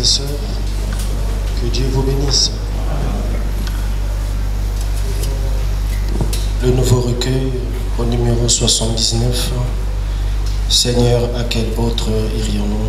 et sœurs, que Dieu vous bénisse. Le nouveau recueil au numéro 79. Seigneur, à quel autre irions-nous?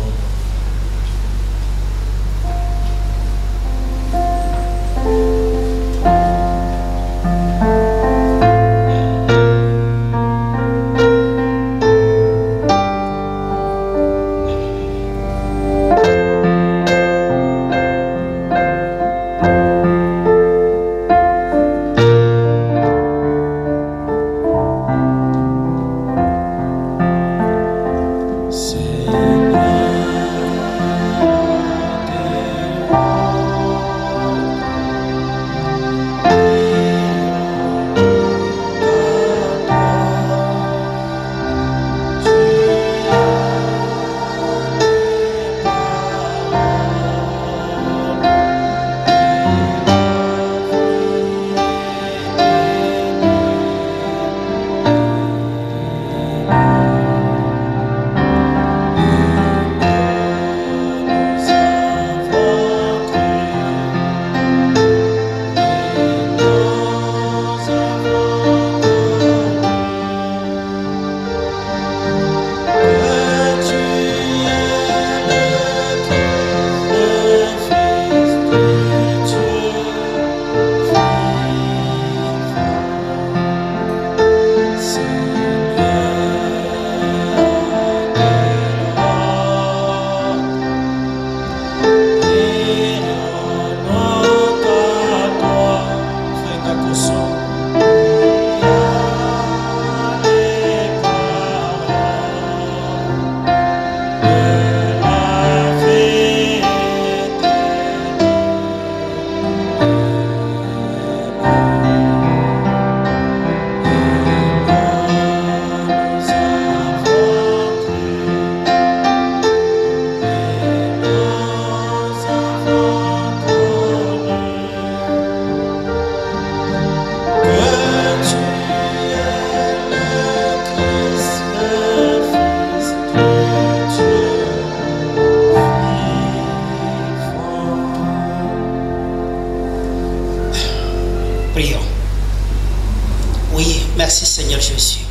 Merci Seigneur Jésus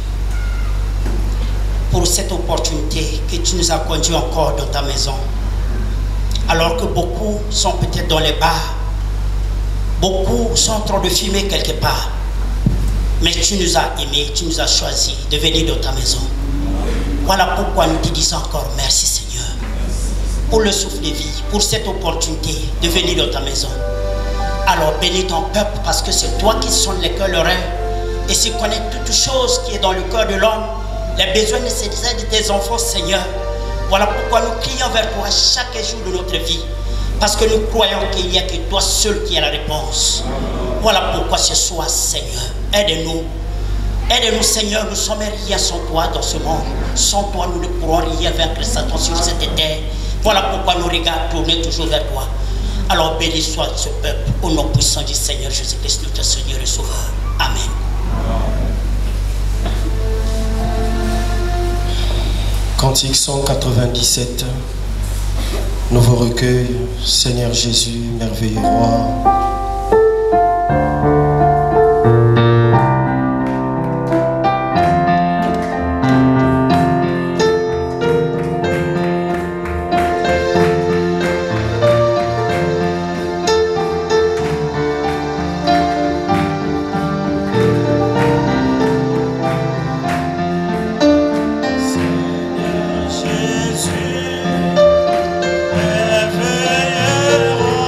pour cette opportunité que tu nous as conduits encore dans ta maison. Alors que beaucoup sont peut-être dans les bars, beaucoup sont en train de fumer quelque part. Mais tu nous as aimés, tu nous as choisis de venir dans ta maison. Voilà pourquoi nous te disons encore merci Seigneur. Pour le souffle de vie, pour cette opportunité de venir dans ta maison. Alors bénis ton peuple parce que c'est toi qui sonnes les cœurs, leurs reins. Et tu connais toutes choses qui est dans le cœur de l'homme, les besoins nécessaires de tes enfants, Seigneur. Voilà pourquoi nous crions vers toi chaque jour de notre vie. Parce que nous croyons qu'il n'y a que toi seul qui a la réponse. Voilà pourquoi ce soir, Seigneur, aide-nous. Aide-nous, Seigneur, nous ne sommes rien sans toi dans ce monde. Sans toi, nous ne pourrons rien vaincre Satan sur cette terre. Voilà pourquoi nos regards tournent toujours vers toi. Alors béni soit ce peuple au nom puissant du Seigneur Jésus-Christ, notre Seigneur et Sauveur. Amen. Cantique 197, nouveau recueil, Seigneur Jésus, merveilleux roi. Merveilleux roi,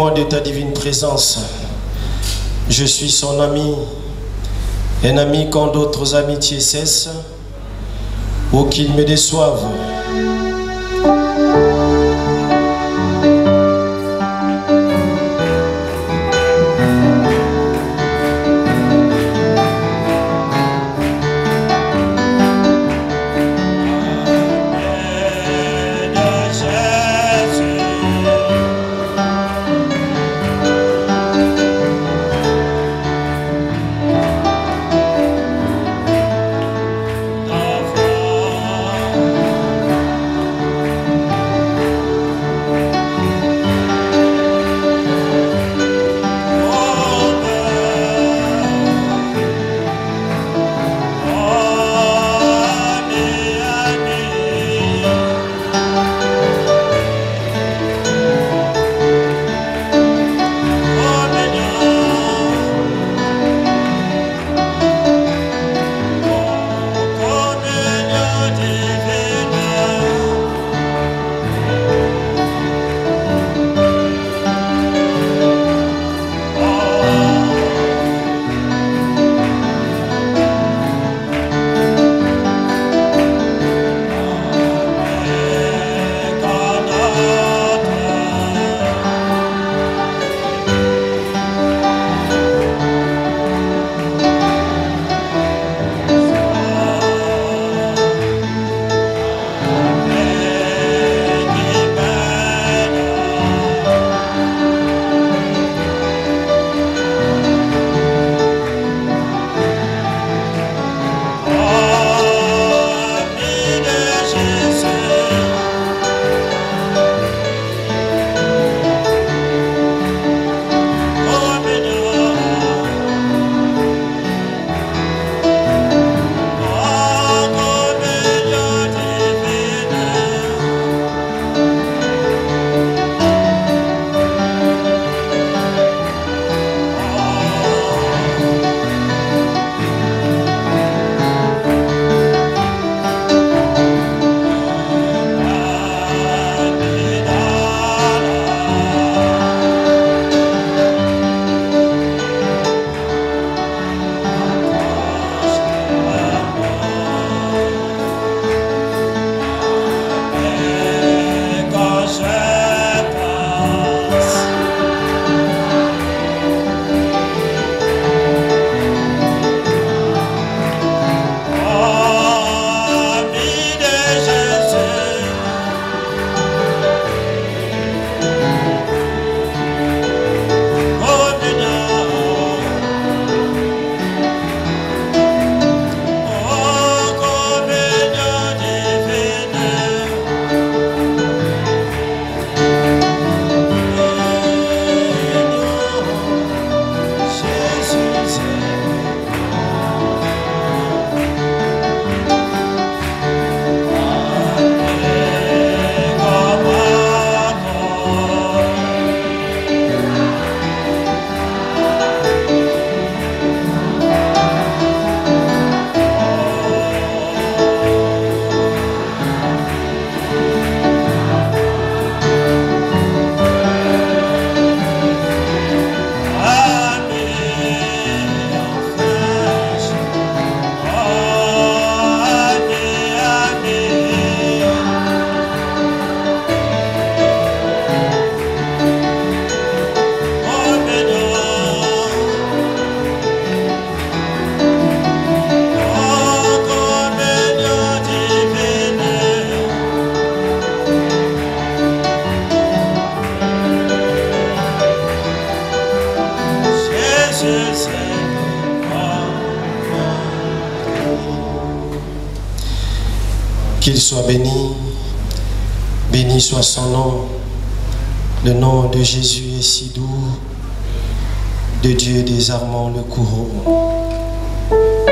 témoin de ta divine présence. Je suis son ami, un ami quand d'autres amitiés cessent ou qu'ils me déçoivent. Qu'il soit béni, béni soit son nom. Le nom de Jésus est si doux, de Dieu désarmant le courroux.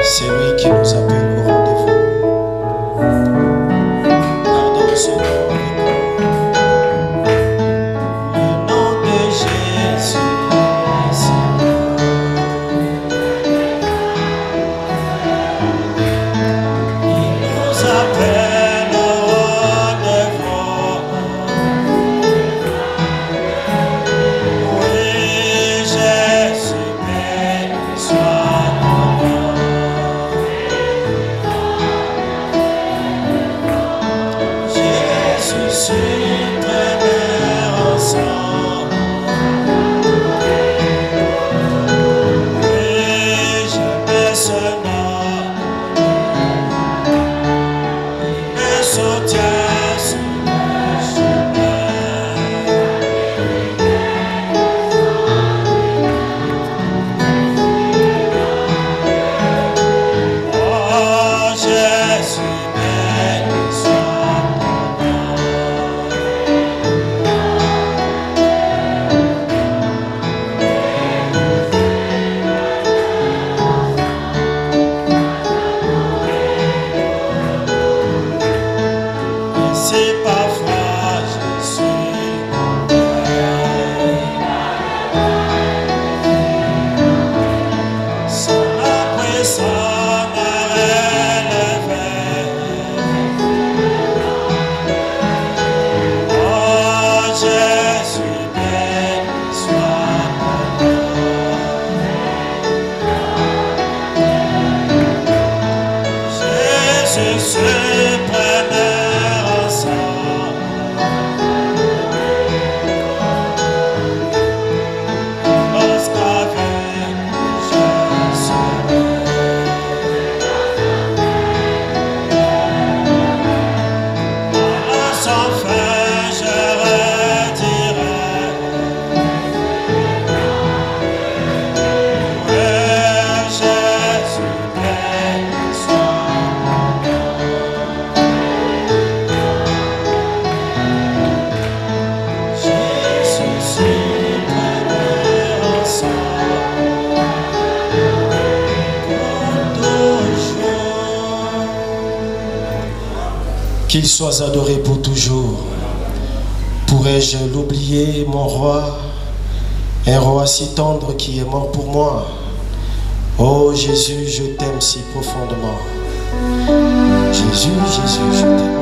C'est lui qui nous appelle au rendez-vous. Gardons ce nom. Rendez-vous. Qu'il soit adoré pour toujours. Pourrais-je l'oublier, mon roi, un roi si tendre qui est mort pour moi? Oh Jésus, je t'aime si profondément. Jésus, Jésus, je t'aime.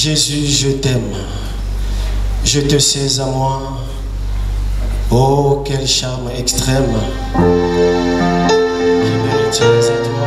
Jésus, je t'aime. Je te sais à moi. Oh, quel charme extrême qui me retient à toi.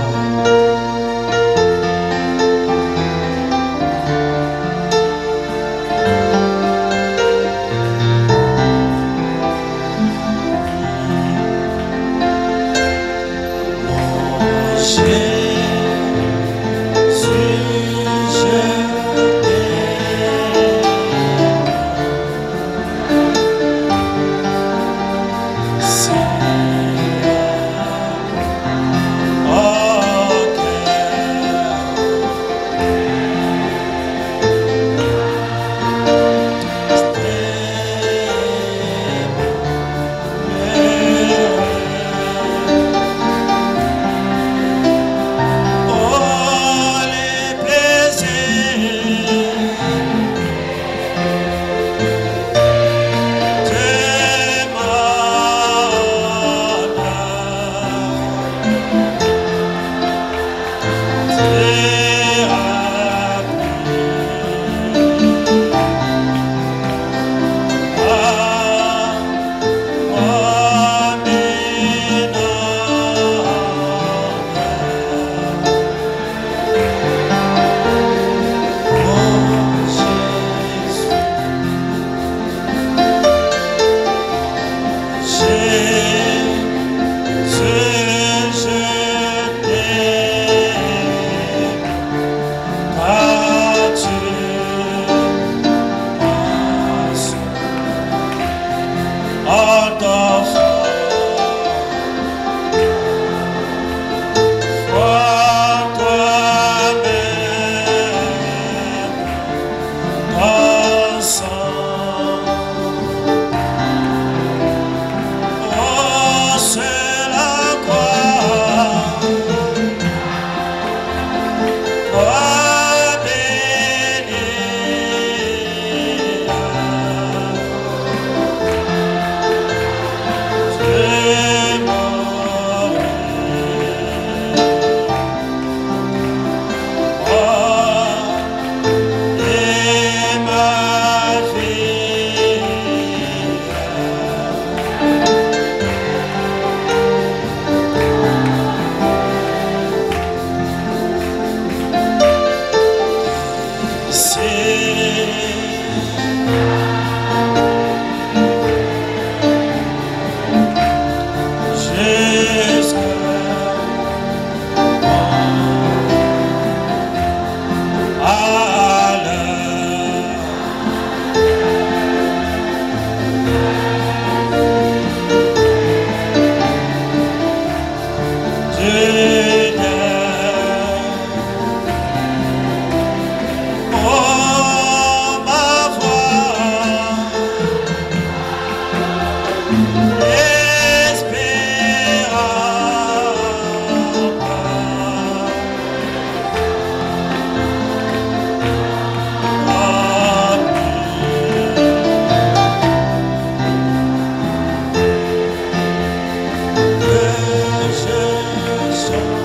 So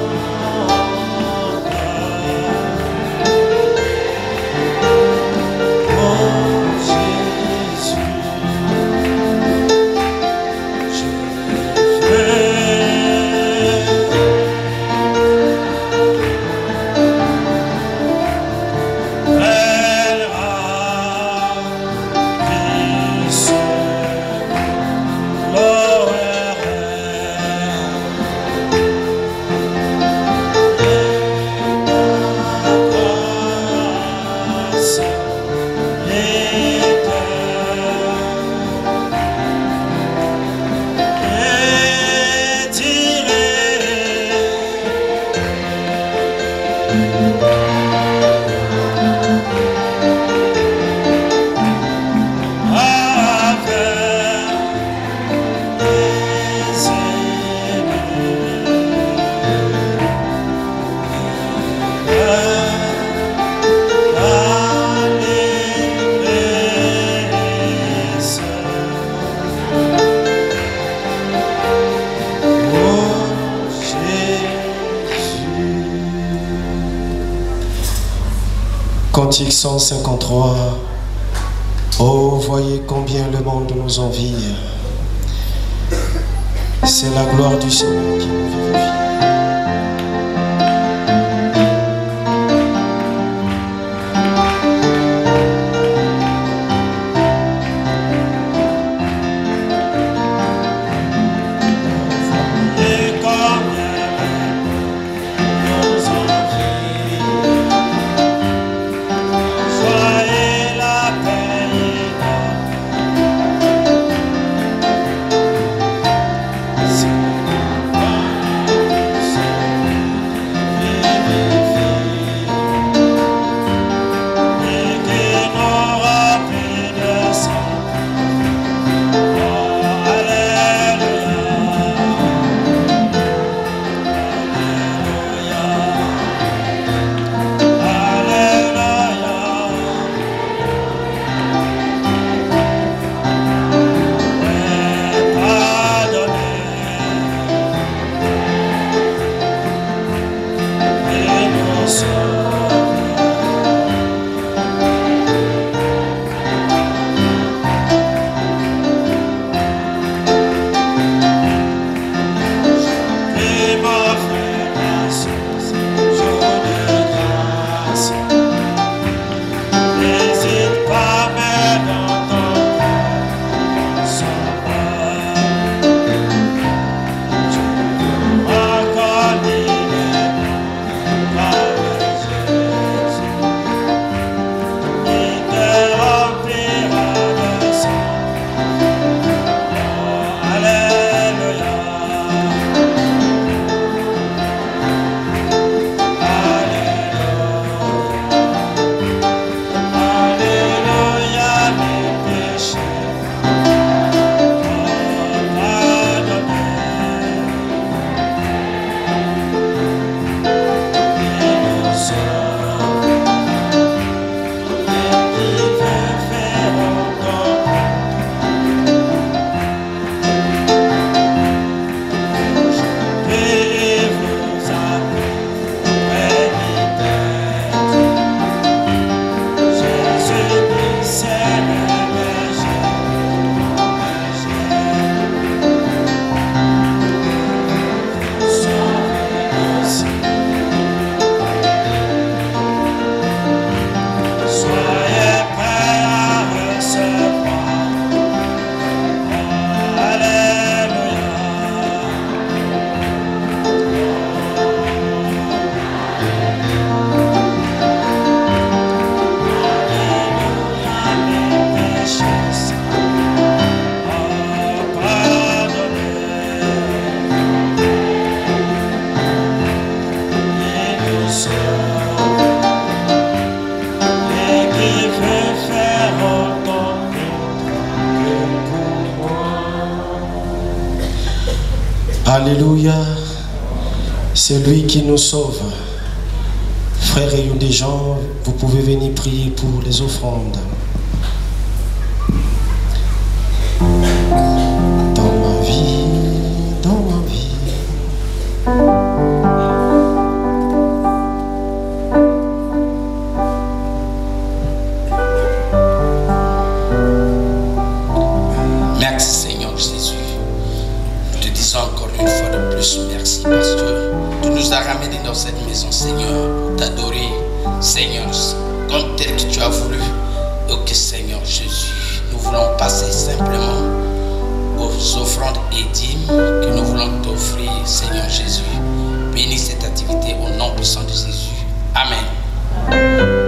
Cantique 153. Oh, voyez combien le monde nous envie. C'est la gloire du Seigneur qui nous vivifie. Alléluia, c'est lui qui nous sauve. Frères et des gens, vous pouvez venir prier pour les offrandes. Dans ma vie, dans ma vie. Merci Seigneur Jésus. Nous te disons encore une fois de plus merci parce que tu nous as ramenés dans cette maison Seigneur pour t'adorer Seigneur comme tel que tu as voulu. Ok Seigneur Jésus, nous voulons passer simplement aux offrandes et dîmes que nous voulons t'offrir Seigneur Jésus. Bénis cette activité au nom puissant de Jésus. Amen. Amen.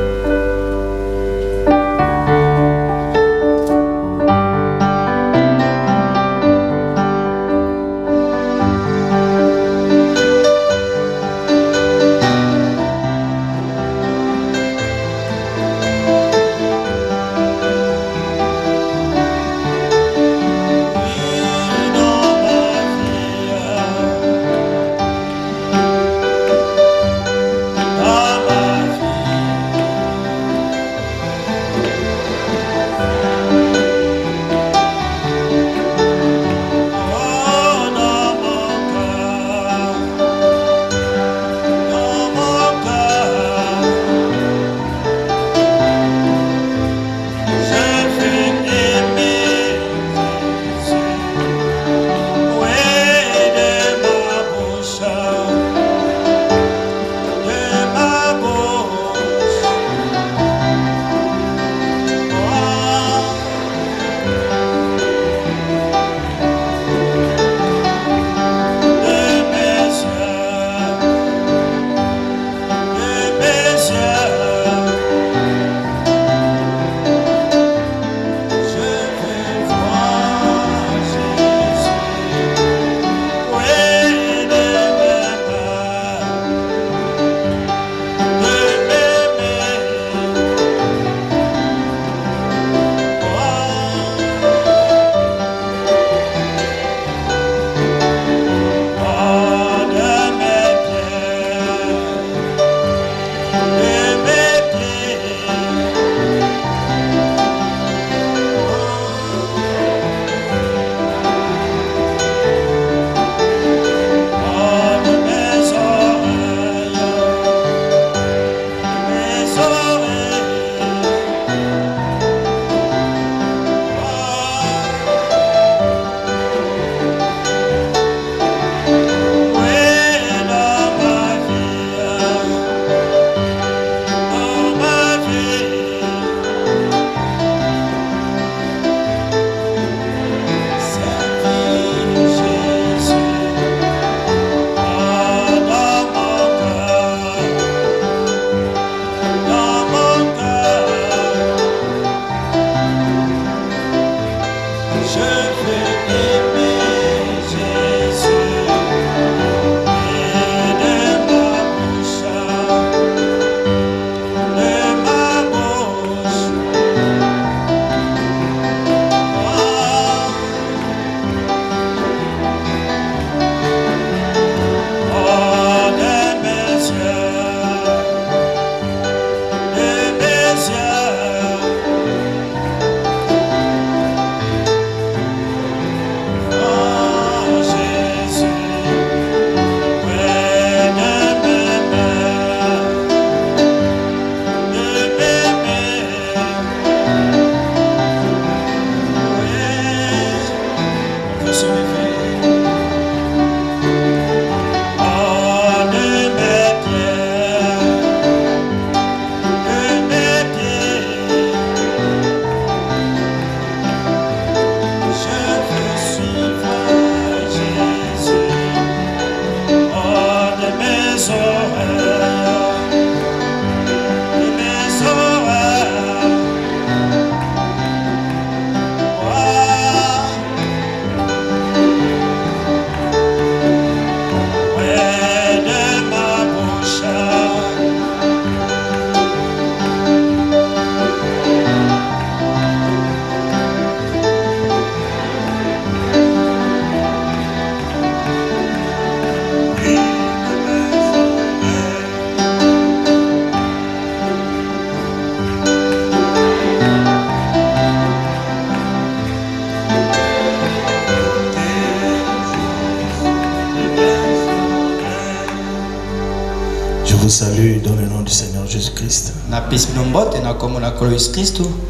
Salue dans le nom du Seigneur Jésus-Christ.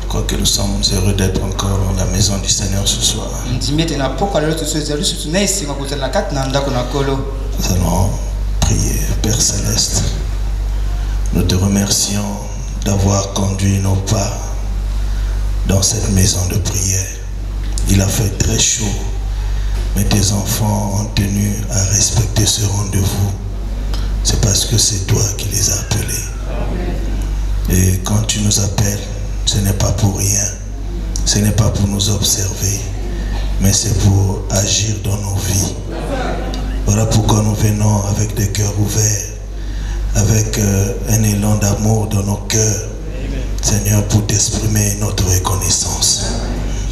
Je crois que nous sommes heureux d'être encore dans la maison du Seigneur ce soir. Nous allons prier. Père Céleste, nous te remercions d'avoir conduit nos pas dans cette maison de prière. Il a fait très chaud, mais tes enfants ont tenu à respecter ce rendez-vous. C'est parce que c'est toi qui les as appelés. Et quand tu nous appelles, ce n'est pas pour rien. Ce n'est pas pour nous observer, mais c'est pour agir dans nos vies. Voilà pourquoi nous venons avec des cœurs ouverts, avec un élan d'amour dans nos cœurs. Seigneur, pour t'exprimer notre reconnaissance.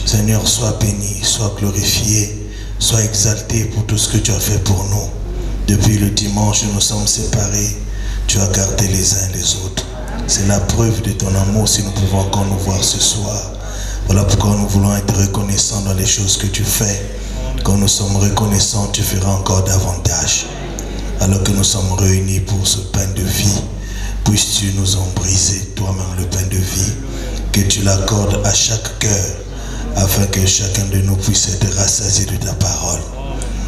Seigneur, sois béni, sois glorifié, sois exalté pour tout ce que tu as fait pour nous. Depuis le dimanche, nous sommes séparés. Tu as gardé les uns les autres. C'est la preuve de ton amour si nous pouvons encore nous voir ce soir. Voilà pourquoi nous voulons être reconnaissants dans les choses que tu fais. Quand nous sommes reconnaissants, tu feras encore davantage. Alors que nous sommes réunis pour ce pain de vie, puisses-tu nous embriser toi-même le pain de vie, que tu l'accordes à chaque cœur, afin que chacun de nous puisse être rassasié de ta parole.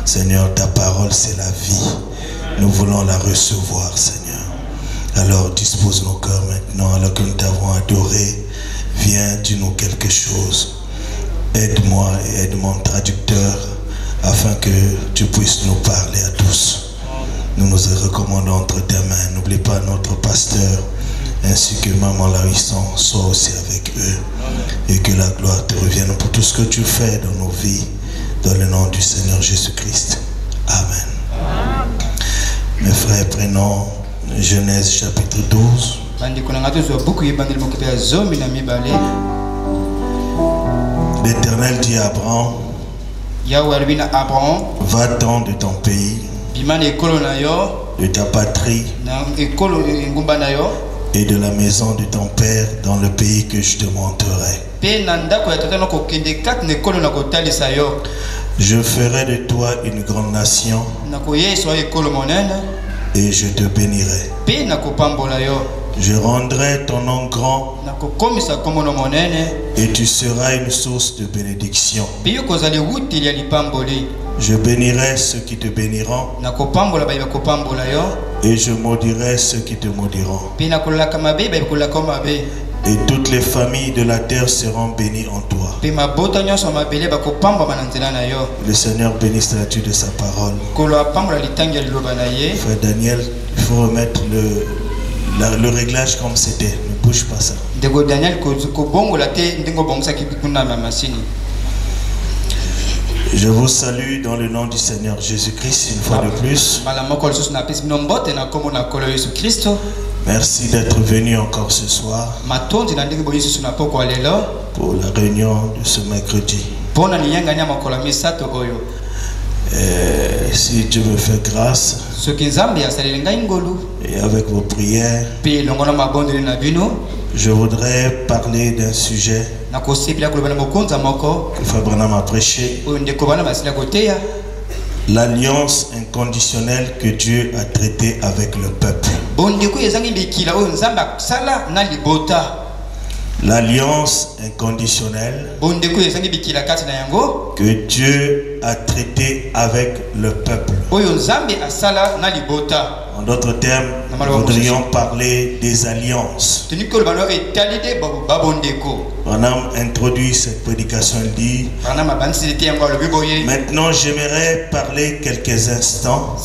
Seigneur, ta parole c'est la vie. Nous voulons la recevoir, Seigneur. Alors dispose nos cœurs maintenant, alors que nous t'avons adoré. Viens, dis-nous quelque chose. Aide-moi et aide mon traducteur, afin que tu puisses nous parler à tous. Nous nous recommandons entre tes mains. N'oublie pas notre pasteur, ainsi que Maman Larisson, sois aussi avec eux. Et que la gloire te revienne pour tout ce que tu fais dans nos vies. Dans le nom du Seigneur Jésus-Christ. Amen. Mes frères, prenons Genèse chapitre 12. L'Éternel dit à Abraham, va-t'en de ton pays, de ta patrie et de la maison de ton père dans le pays que je te montrerai. Je ferai de toi une grande nation et je te bénirai. Je rendrai ton nom grand et tu seras une source de bénédiction. Je bénirai ceux qui te béniront et je maudirai ceux qui te maudiront. Et toutes les familles de la terre seront bénies en toi. Le Seigneur bénisse la lecture de sa parole. Frère Daniel, il faut remettre le réglage comme c'était. Ne bouge pas ça. Je vous salue dans le nom du Seigneur Jésus-Christ une fois de plus. Merci d'être venu encore ce soir pour la réunion de ce mercredi. Si Dieu me fait grâce et avec vos prières, je voudrais parler d'un sujet que Frère Branham a prêché, l'alliance inconditionnelle que Dieu a traitée avec le peuple. L'alliance inconditionnelle que Dieu a traité avec le peuple. En d'autres termes, nous voudrions parler des alliances. Branham introduit cette prédication, il dit: maintenant j'aimerais parler quelques instants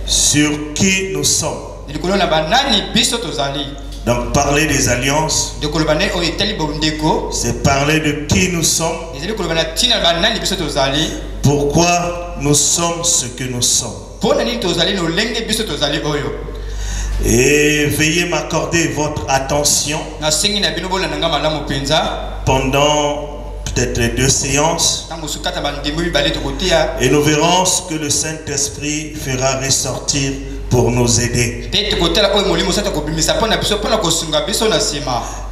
sur qui nous sommes. Donc parler des alliances, c'est parler de qui nous sommes, pourquoi nous sommes ce que nous sommes. Et veuillez m'accorder votre attention pendant peut-être les 2 séances, et nous verrons ce que le Saint-Esprit fera ressortir pour nous aider.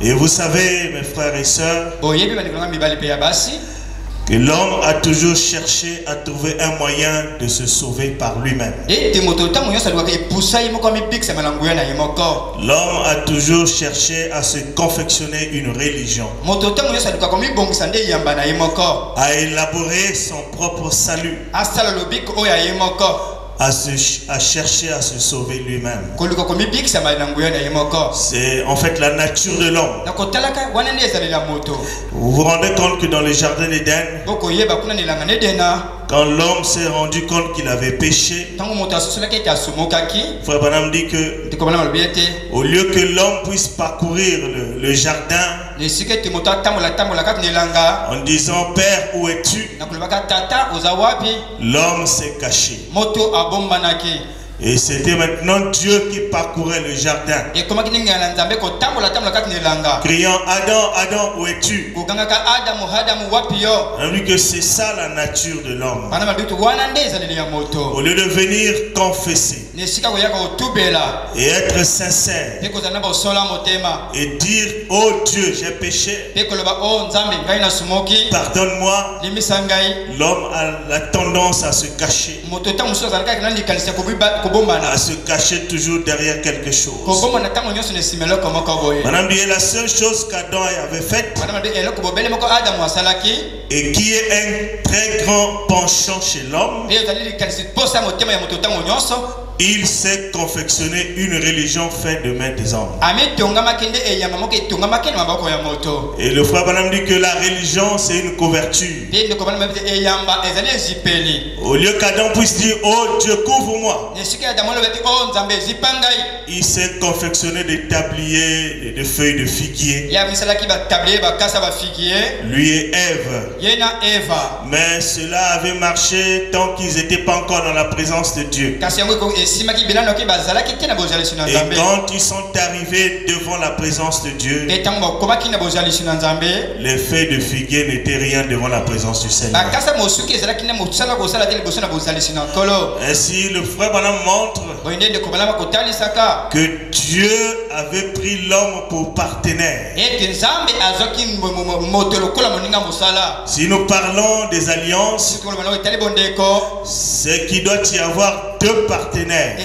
Et vous savez, mes frères et sœurs, que l'homme a toujours cherché à trouver un moyen de se sauver par lui-même. L'homme a toujours cherché à se confectionner une religion, à élaborer son propre salut, à chercher à se sauver lui-même. C'est en fait la nature de l'homme. Vous vous rendez compte que dans le jardin d'Éden, quand l'homme s'est rendu compte qu'il avait péché, Frère Branham dit que au lieu que l'homme puisse parcourir le jardin en disant Père, où es-tu, l'homme s'est caché. Et c'était maintenant Dieu qui parcourait le jardin, criant Adam, Adam, où es-tu? On a vu que c'est ça la nature de l'homme. Au lieu de venir confesser et être sincère et dire oh Dieu, j'ai péché, pardonne-moi, l'homme a la tendance à se cacher, à se cacher toujours derrière quelque chose. Madame dit, la seule chose qu'Adam avait faite, et qui est un très grand penchant chez l'homme, il s'est confectionné une religion faite de mains des hommes. Et le frère Branham dit que la religion c'est une couverture. Au lieu qu'Adam puisse dire oh Dieu couvre-moi, il s'est confectionné des tabliers de feuilles de figuier, lui et Ève. Mais cela avait marché tant qu'ils n'étaient pas encore dans la présence de Dieu. Et quand ils sont arrivés devant la présence de Dieu, les feuilles de figuier n'étaient rien devant la présence du Seigneur. Ainsi, le frère Branham montre que Dieu avait pris l'homme pour partenaire. Si nous parlons des alliances, c'est qu'il doit y avoir 2 partenaires.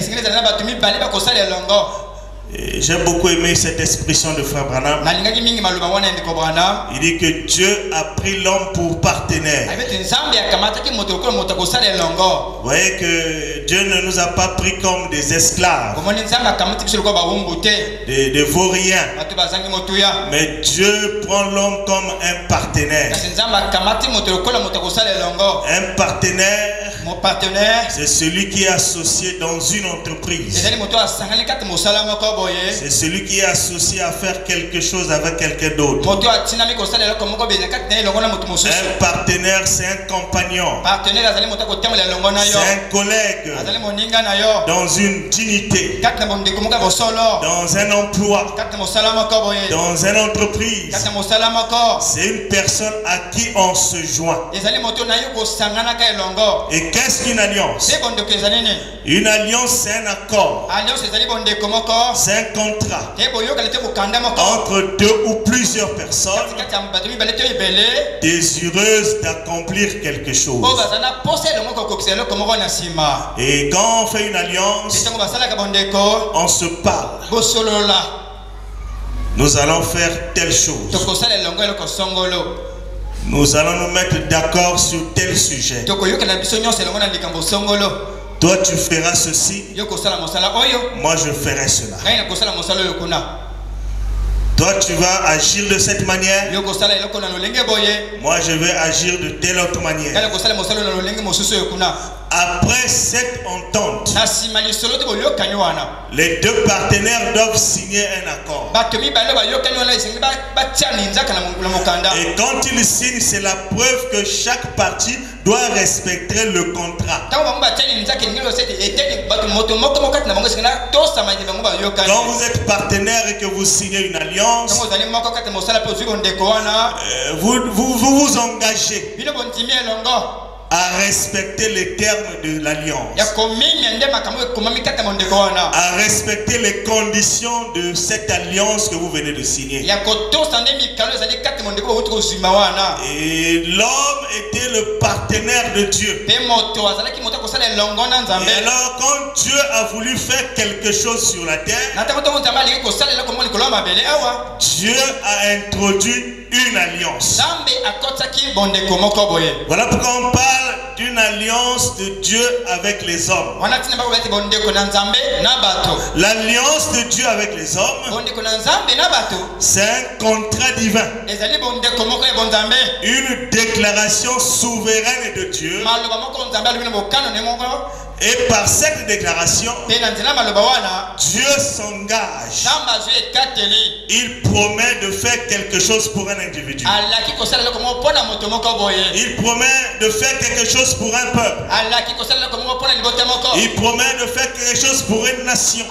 J'ai beaucoup aimé cette expression de frère Branham. Il dit que Dieu a pris l'homme pour partenaire. Vous voyez que Dieu ne nous a pas pris comme des esclaves, des vauriens. Mais Dieu prend l'homme comme un partenaire. Un partenaire, c'est celui qui est associé dans une entreprise. C'est celui qui est associé à faire quelque chose avec quelqu'un d'autre. Un partenaire, c'est un compagnon. C'est un collègue dans une dignité, dans un emploi, dans une entreprise. C'est une personne à qui on se joint. Et qu'est-ce qu'une alliance? Une alliance, c'est un accord. C'est un contrat entre 2 ou plusieurs personnes désireuses d'accomplir quelque chose. Et quand on fait une alliance, on se parle. nous allons faire telle chose. Nous allons nous mettre d'accord sur tel sujet. Toi tu feras ceci, moi je ferai cela. Toi tu vas agir de cette manière, moi je vais agir de telle autre manière. Après cette entente, les deux partenaires doivent signer un accord. Et quand ils signent, c'est la preuve que chaque partie doit respecter le contrat. Quand vous êtes partenaire et que vous signez une alliance, vous vous engagez à respecter les termes de l'alliance, à respecter les conditions de cette alliance que vous venez de signer. Et l'homme était le partenaire de Dieu. Et alors quand Dieu a voulu faire quelque chose sur la terre, Dieu a introduit une alliance. Voilà pourquoi on parle d'une alliance de Dieu avec les hommes. L'alliance de Dieu avec les hommes, c'est un contrat divin, une déclaration souveraine de Dieu. Et par cette déclaration, Dieu s'engage. Il promet de faire quelque chose pour un individu. Il promet de faire quelque chose pour un peuple. Il promet de faire quelque chose pour une nation.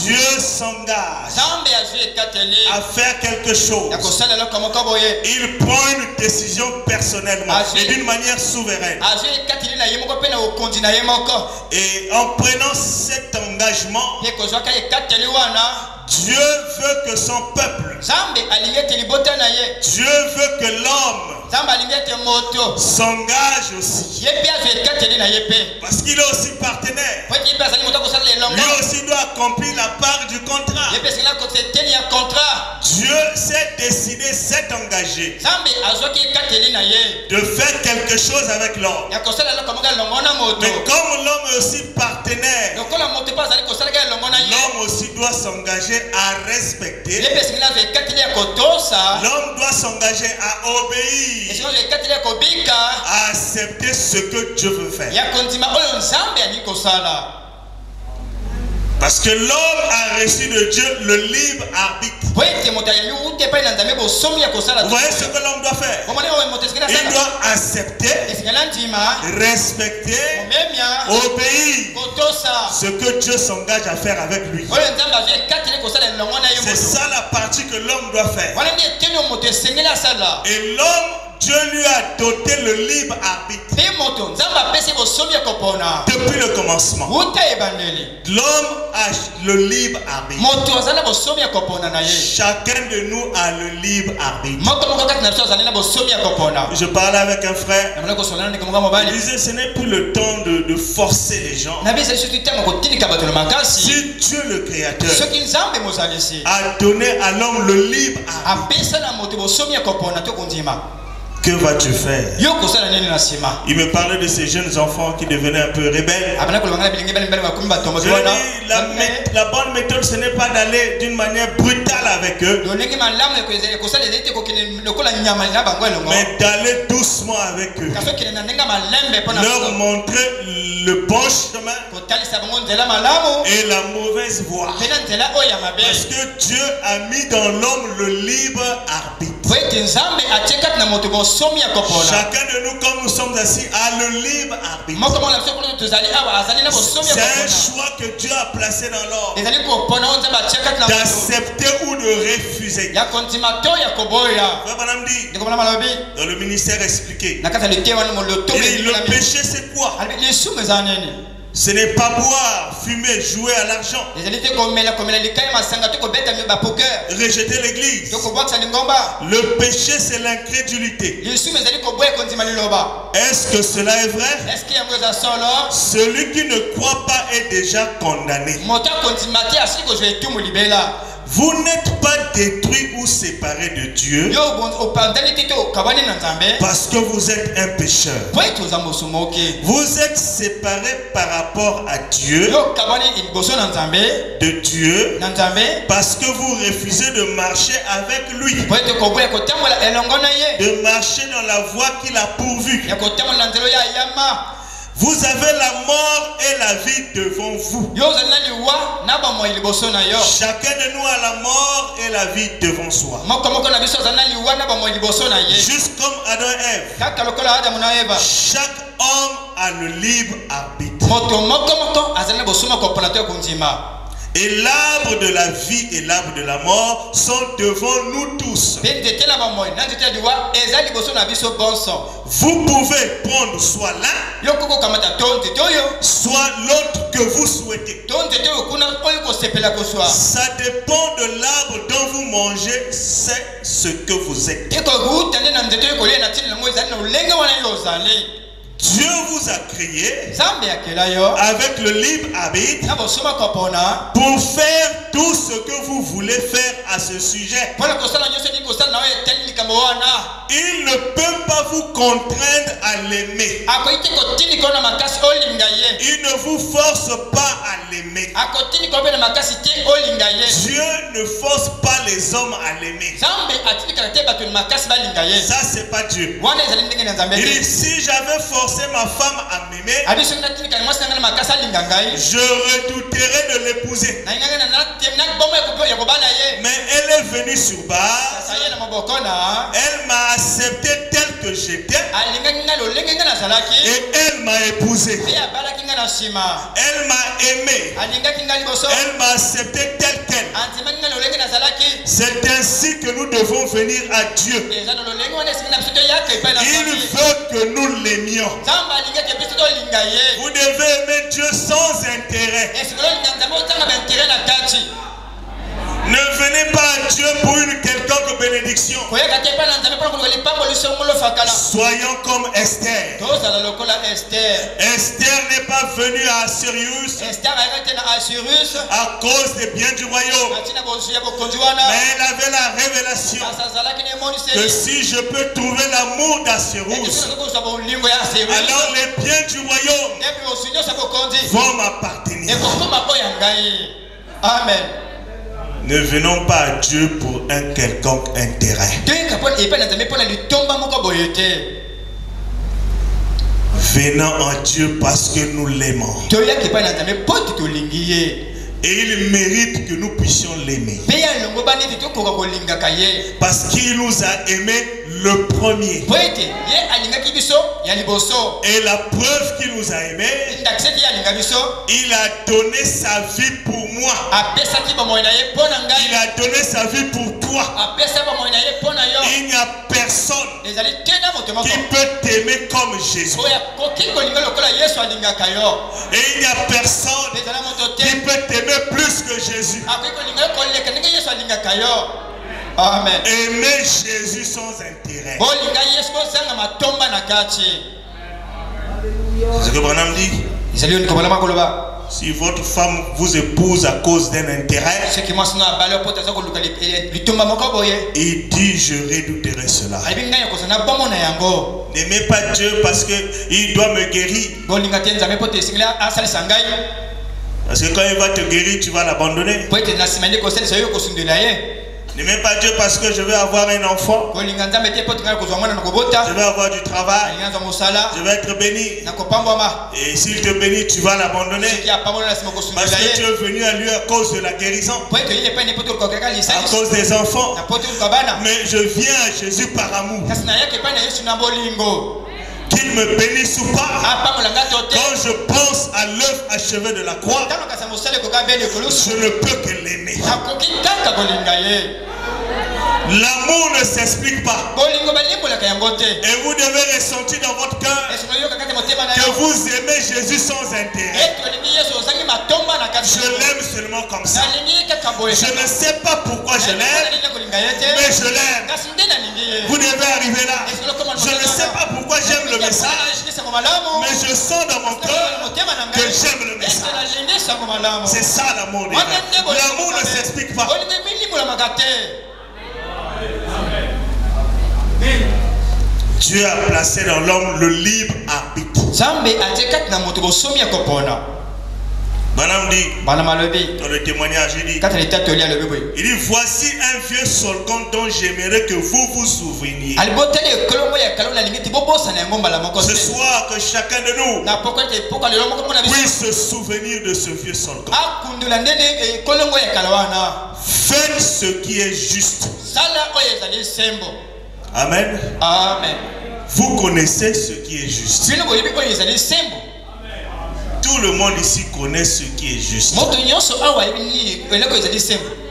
Dieu s'engage à faire quelque chose. Il prend une décision personnellement et d'une manière souveraine. Et en prenant cet engagement, Dieu veut que son peuple, Dieu veut que l'homme s'engage aussi. Parce qu'il est aussi partenaire. Lui aussi doit accomplir la part du contrat. Dieu s'est décidé, s'est engagé de faire quelque chose avec l'homme. Mais comme l'homme est aussi partenaire, l'homme aussi doit s'engager à respecter. L'homme doit s'engager à obéir, à accepter ce que Dieu veut faire. Parce que l'homme a reçu de Dieu le libre arbitre. Vous voyez ce que l'homme doit faire? Il doit accepter, respecter, obéir ce que Dieu s'engage à faire avec lui. C'est ça la partie que l'homme doit faire. Et l'homme, Dieu lui a doté le libre arbitre. Depuis le commencement, l'homme a le libre arbitre. Chacun de nous a le libre arbitre. Je parlais avec un frère. Il disait ce n'est plus le temps de forcer les gens. Si Dieu le Créateur a donné à l'homme le libre arbitre, que vas-tu faire? Il me parlait de ces jeunes enfants qui devenaient un peu rebelles. La bonne méthode, ce n'est pas d'aller d'une manière brutale avec eux, mais d'aller doucement avec eux, leur montrer le bon chemin et la mauvaise voie. Parce que Dieu a mis dans l'homme le libre arbitre. Chacun de nous, comme nous sommes assis, a le libre arbitre. C'est un choix que Dieu a placé dans l'homme, d'accepter ou de refuser. Dans le ministère expliqué, le péché c'est quoi? Ce n'est pas boire, fumer, jouer à l'argent, rejeter l'église. Le péché c'est l'incrédulité. Est-ce que cela est vrai? Celui qui ne croit pas est déjà condamné. Vous n'êtes pas détruits ou séparés de Dieu parce que vous êtes un pécheur. Vous êtes séparés par rapport à Dieu, de Dieu, parce que vous refusez de marcher avec lui, de marcher dans la voie qu'il a pourvue. Vous avez la mort et la vie devant vous. Chacun de nous a la mort et la vie devant soi. Juste comme Adam et Ève. Chaque homme a le libre arbitre. Et l'arbre de la vie et l'arbre de la mort sont devant nous tous. Vous pouvez prendre soit l'un, soit l'autre que vous souhaitez. Ça dépend de l'arbre dont vous mangez, c'est ce que vous êtes. Dieu vous a créé avec le libre arbitre pour faire tout ce que vous voulez faire à ce sujet. Il ne peut pas vous contraindre à l'aimer. Il ne vous force pas à l'aimer. Dieu ne force pas les hommes à l'aimer. Ça, c'est pas Dieu. Il dit, si j'avais forcé ma femme à m'aimer, je redouterais de l'épouser. Mais elle est venue sur base. Elle m'a accepté tel que j'étais et elle m'a épousé. Elle m'a aimé. Elle m'a accepté tel qu'elle. C'est ainsi que nous devons venir à Dieu. Il veut que nous l'aimions. Vous devez aimer Dieu sans intérêt. Ne venez pas à Dieu pour une quelconque bénédiction. Soyons comme Esther. Esther n'est pas venue à Assyrus à cause des biens du royaume. Mais elle avait la révélation que si je peux trouver l'amour d'Assyrus, alors les biens du royaume vont m'appartenir. Amen. Ne venons pas à Dieu pour un quelconque intérêt. Venons à Dieu parce que nous l'aimons. Et il mérite que nous puissions l'aimer. Parce qu'il nous a aimés le premier. Et la preuve qu'il nous a aimés, il a donné sa vie pour moi. Il a donné sa vie pour toi. Il n'y a personne qui peut t'aimer comme Jésus. Et il n'y a personne qui peut t'aimer plus que Jésus. Amen. Aimer Jésus sans intérêt. C'est ce que Branham dit. Si votre femme vous épouse à cause d'un intérêt, il dit je redouterai cela. N'aimez pas Dieu parce qu'il doit me guérir. Parce que quand il va te guérir, tu vas l'abandonner. N'aimez pas Dieu parce que je vais avoir un enfant. Je vais avoir du travail. Je vais être béni. Et s'il te bénit, tu vas l'abandonner. Parce que tu es venu à lui à cause de la guérison. À cause des enfants. Mais je viens à Jésus par amour. Qu'il me bénisse ou pas, quand je pense à l'œuvre achevée de la croix, je ne peux que l'aimer. L'amour ne s'explique pas. Et vous devez ressentir dans votre cœur que vous aimez Jésus sans intérêt. Je l'aime seulement comme ça. Je ne sais pas pourquoi je l'aime, mais je l'aime. Vous devez arriver là. Je ne sais pas pourquoi j'aime le message, mais je sens dans mon cœur que j'aime le message. C'est ça l'amour. L'amour ne s'explique pas. Dieu a placé dans l'homme le libre arbitre. Madame dit, dans le témoignage, il dit, voici un vieux solcon dont j'aimerais que vous vous souveniez. Ce soir, que chacun de nous puisse se souvenir de ce vieux solcon. Faites ce qui est juste. Amen. Amen. Vous connaissez ce qui est juste. Tout le monde ici connaît ce qui est juste.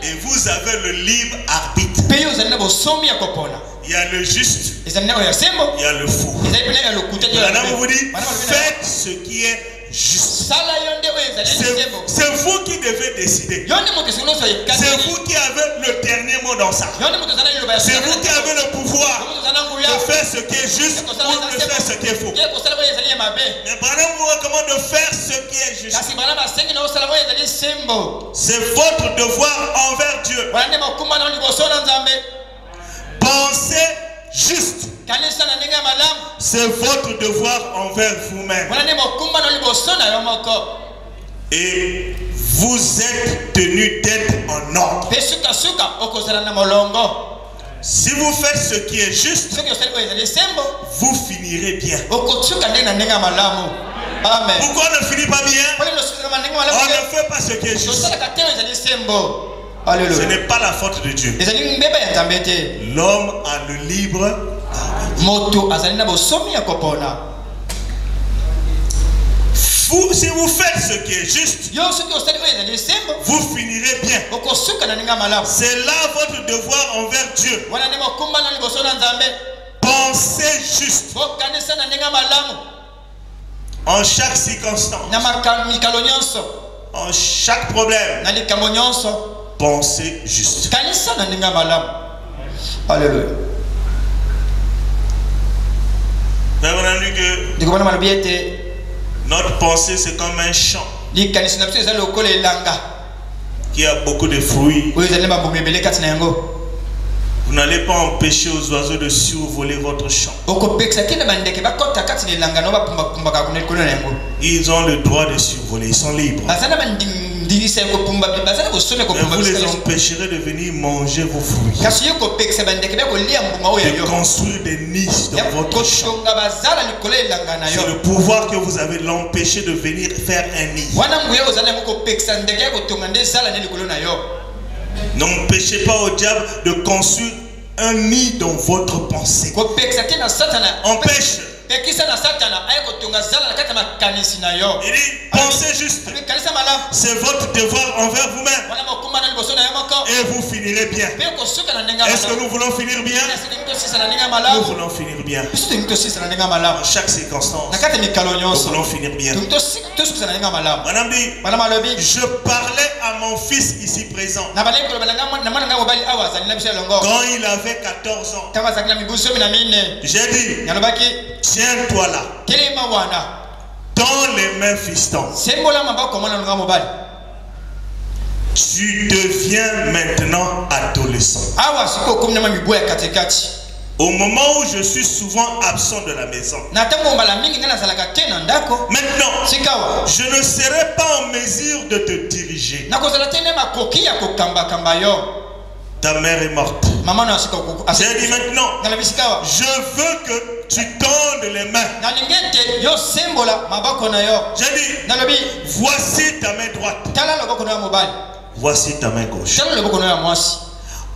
Et vous avez le libre arbitre. Il y a le juste, il y a le faux. Maintenant, vous dites, faites ce qui est juste. C'est vous qui devez décider. C'est vous qui avez le dernier mot dans ça. C'est vous qui avez le pouvoir de faire ce qui est juste ou de faire ce qui est faux. Mais Branham vous recommande de faire ce qui est juste. C'est votre devoir envers Dieu. Pensez juste. C'est votre devoir envers vous-même. Et vous êtes tenu d'être en ordre. Si vous faites ce qui est juste, vous finirez bien. Amen. Pourquoi on ne finit pas bien? On ne fait pas ce qui est juste. Ce n'est pas la faute de Dieu. L'homme a le libre arbitre. Si vous faites ce qui est juste, vous finirez bien. C'est là votre devoir envers Dieu. Pensez juste. En chaque circonstance, en chaque problème, pensez juste. Alléluia. Nous avons dit que notre pensée c'est comme un champ qui a beaucoup de fruits. Vous n'allez pas empêcher aux oiseaux de survoler votre champ. Ils ont le droit de survoler, ils sont libres. Mais vous les empêcherez de venir manger vos fruits, de construire des niches dans votre champ. C'est le pouvoir que vous avez, l'empêcher de venir faire un nid. N'empêchez pas au diable de construire un nid dans votre pensée. Empêche. Il dit, pensez juste. C'est votre devoir envers vous-même. Et vous finirez bien. Est-ce que nous voulons finir bien? Nous voulons finir bien. Dans chaque circonstance, nous voulons finir bien. Madame dit, je parlais à mon fils ici présent quand il avait 14 ans. J'ai dit, tiens-toi là dans les mains fistons. Tu deviens maintenant adolescent. Au moment où je suis souvent absent de la maison. Maintenant, je ne serai pas en mesure de te diriger. Ta mère est morte. J'ai dit maintenant, je veux que tu tendes les mains. J'ai dit, voici ta main droite. Voici ta main gauche.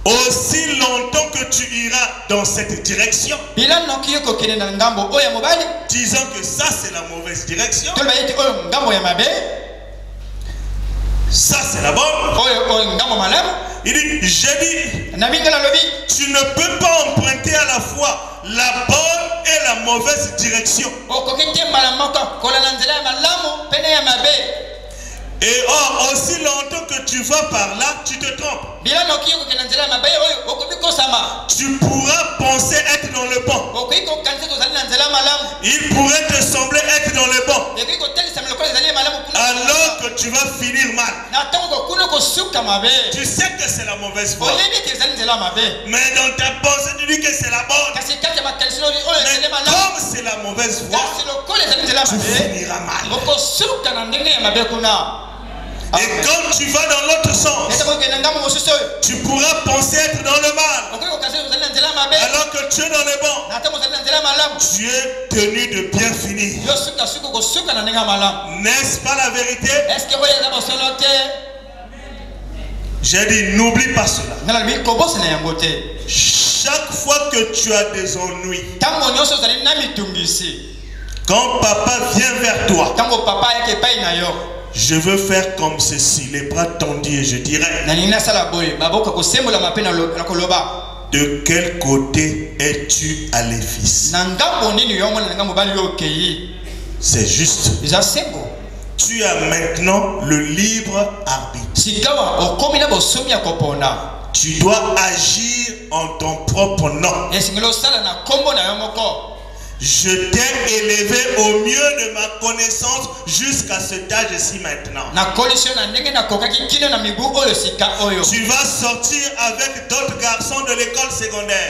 Aussi longtemps que tu iras dans cette direction, disant que ça c'est la mauvaise direction, ça c'est la bonne. Il dit, j'ai dit, tu ne peux pas emprunter à la fois la bonne et la mauvaise direction. Et or, aussi longtemps que tu vas par là, tu te trompes. Tu pourras penser être dans le bon. Il pourrait te sembler être dans le bon, alors que tu vas finir mal. Tu sais que c'est la mauvaise voie. Mais dans ta pensée, tu dis que c'est la bonne. Mais comme c'est la mauvaise voie, tu finiras mal. Et quand tu vas dans l'autre sens, tu pourras penser être dans le mal, alors que tu es dans le bon. Tu es tenu de bien finir. N'est-ce pas la vérité? J'ai dit, n'oublie pas cela. Chaque fois que tu as des ennuis, quand papa vient vers toi, je veux faire comme ceci, les bras tendus, et je dirais: de quel côté es-tu allé, fils? C'est juste. Tu as maintenant le libre arbitre. Tu dois agir en ton propre nom. Je t'ai élevé au mieux de ma connaissance jusqu'à cet âge-ci maintenant. Tu vas sortir avec d'autres garçons de l'école secondaire,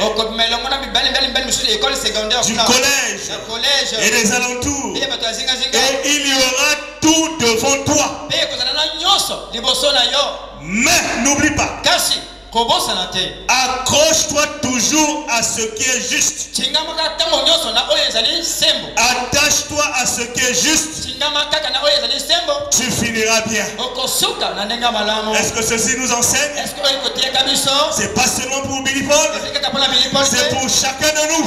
du collège et des alentours. Et il y aura tout devant toi. Mais n'oublie pas, accroche-toi toujours à ce qui est juste. Attache-toi à ce qui est juste. Tu finiras bien. Est-ce que ceci nous enseigne? C'est pas seulement pour Billy Paul, c'est pour chacun de nous.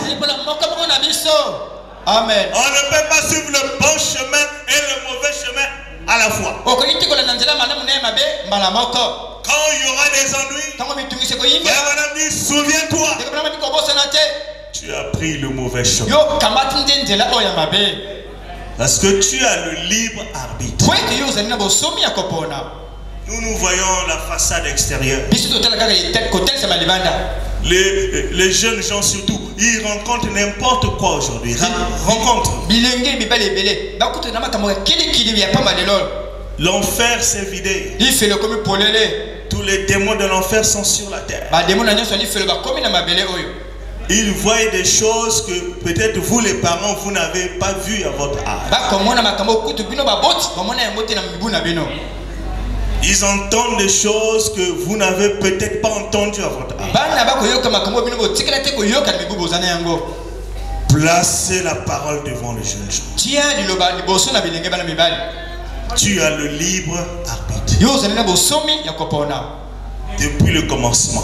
Amen. On ne peut pas suivre le bon chemin et le mauvais chemin à la fois. Quand il y aura des ennuis, madame dit: souviens-toi, tu as pris le mauvais chemin. Parce que tu as le libre arbitre. Nous voyons la façade extérieure. Les jeunes gens surtout, ils rencontrent n'importe quoi aujourd'hui. L'enfer s'est vidé. Tous les démons de l'enfer sont sur la terre. Ils voient des choses que peut-être vous les parents, vous n'avez pas vues à votre âge. Ils entendent des choses que vous n'avez peut-être pas entendues à votre âge. Placez la parole devant les jeunes gens. Tu as le libre arbitre. Depuis le commencement.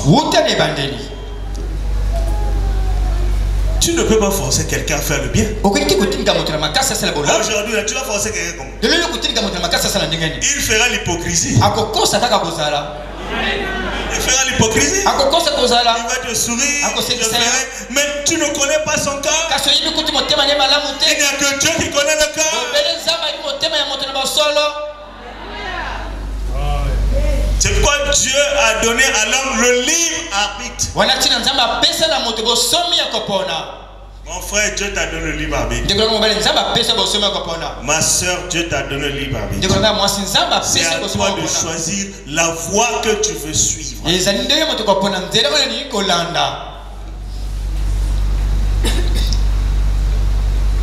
Tu ne peux pas forcer quelqu'un à faire le bien. Aujourd'hui, tu vas forcer quelqu'un comme il fera l'hypocrisie. Il fera l'hypocrisie. Il va te sourire. Mais tu ne connais pas son cœur. Il n'y a que Dieu qui connaît le cœur. C'est pourquoi Dieu a donné à l'homme le libre arbitre. Mon frère, Dieu t'a donné le libre arbitre. Ma soeur, Dieu t'a donné le libre arbitre. C'est à toi de choisir la voie que tu veux suivre.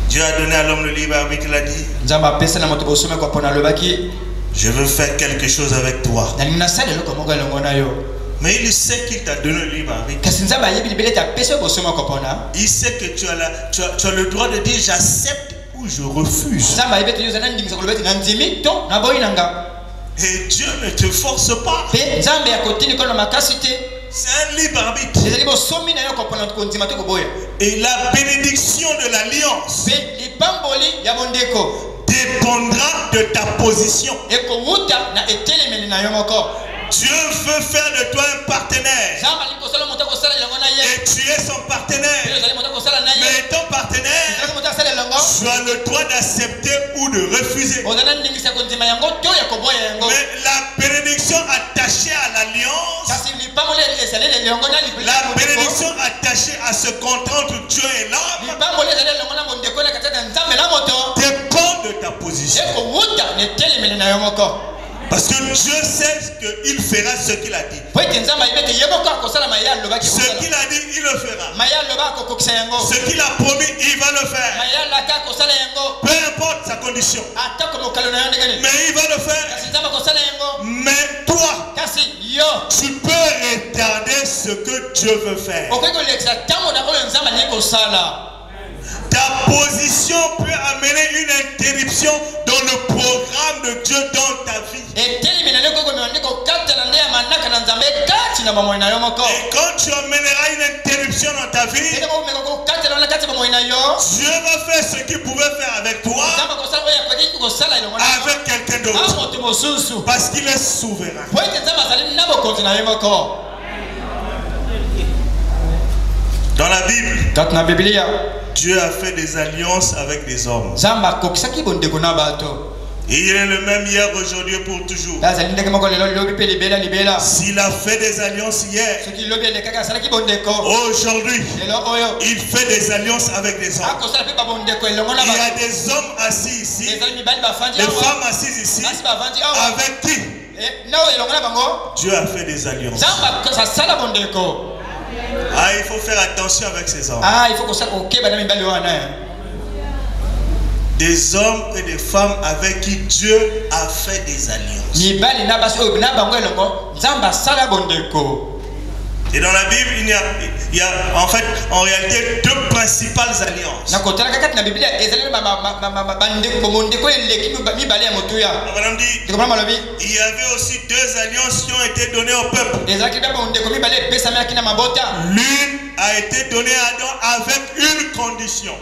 Dieu a donné à l'homme le libre arbitre, il a dit: je veux faire quelque chose avec toi. Mais il sait qu'il t'a donné le libre arbitre. Il sait que tu as le droit de dire: j'accepte ou je refuse. Et Dieu ne te force pas. C'est un libre arbitre. Et la bénédiction de l'alliance dépendra de ta position. Dieu veut faire de toi un partenaire. Et tu es son partenaire. Mais ton partenaire, tu as le droit d'accepter ou de refuser. Mais la bénédiction attachée à l'alliance, la bénédiction attachée à ce contrat entre Dieu et l'homme, dépend de ta position. Parce que Dieu sait qu'il fera ce qu'il a dit. Ce qu'il a dit, il le fera. Ce qu'il a promis, il va le faire. Peu importe sa condition. Mais il va le faire. Mais toi, tu peux retarder ce que Dieu veut faire. Ta position peut amener une interruption dans le programme de Dieu dans ta vie. Et quand tu amèneras une interruption dans ta vie, Dieu va faire ce qu'il pouvait faire avec toi, avec quelqu'un d'autre. Parce qu'il est souverain. Dans la Bible, Dieu a fait des alliances avec des hommes. Et il est le même hier, aujourd'hui et pour toujours. S'il a fait des alliances hier, aujourd'hui, il fait des alliances avec des hommes. Il y a des hommes assis ici, des femmes assises ici, avec qui Dieu a fait des alliances. Ah, il faut faire attention avec ces hommes. Des hommes et des femmes avec qui Dieu a fait des alliances. Et dans la Bible, il y a en fait, en réalité, deux principales alliances. Il y avait aussi deux alliances qui ont été données au peuple. L'une a été donnée à Adam avec une condition.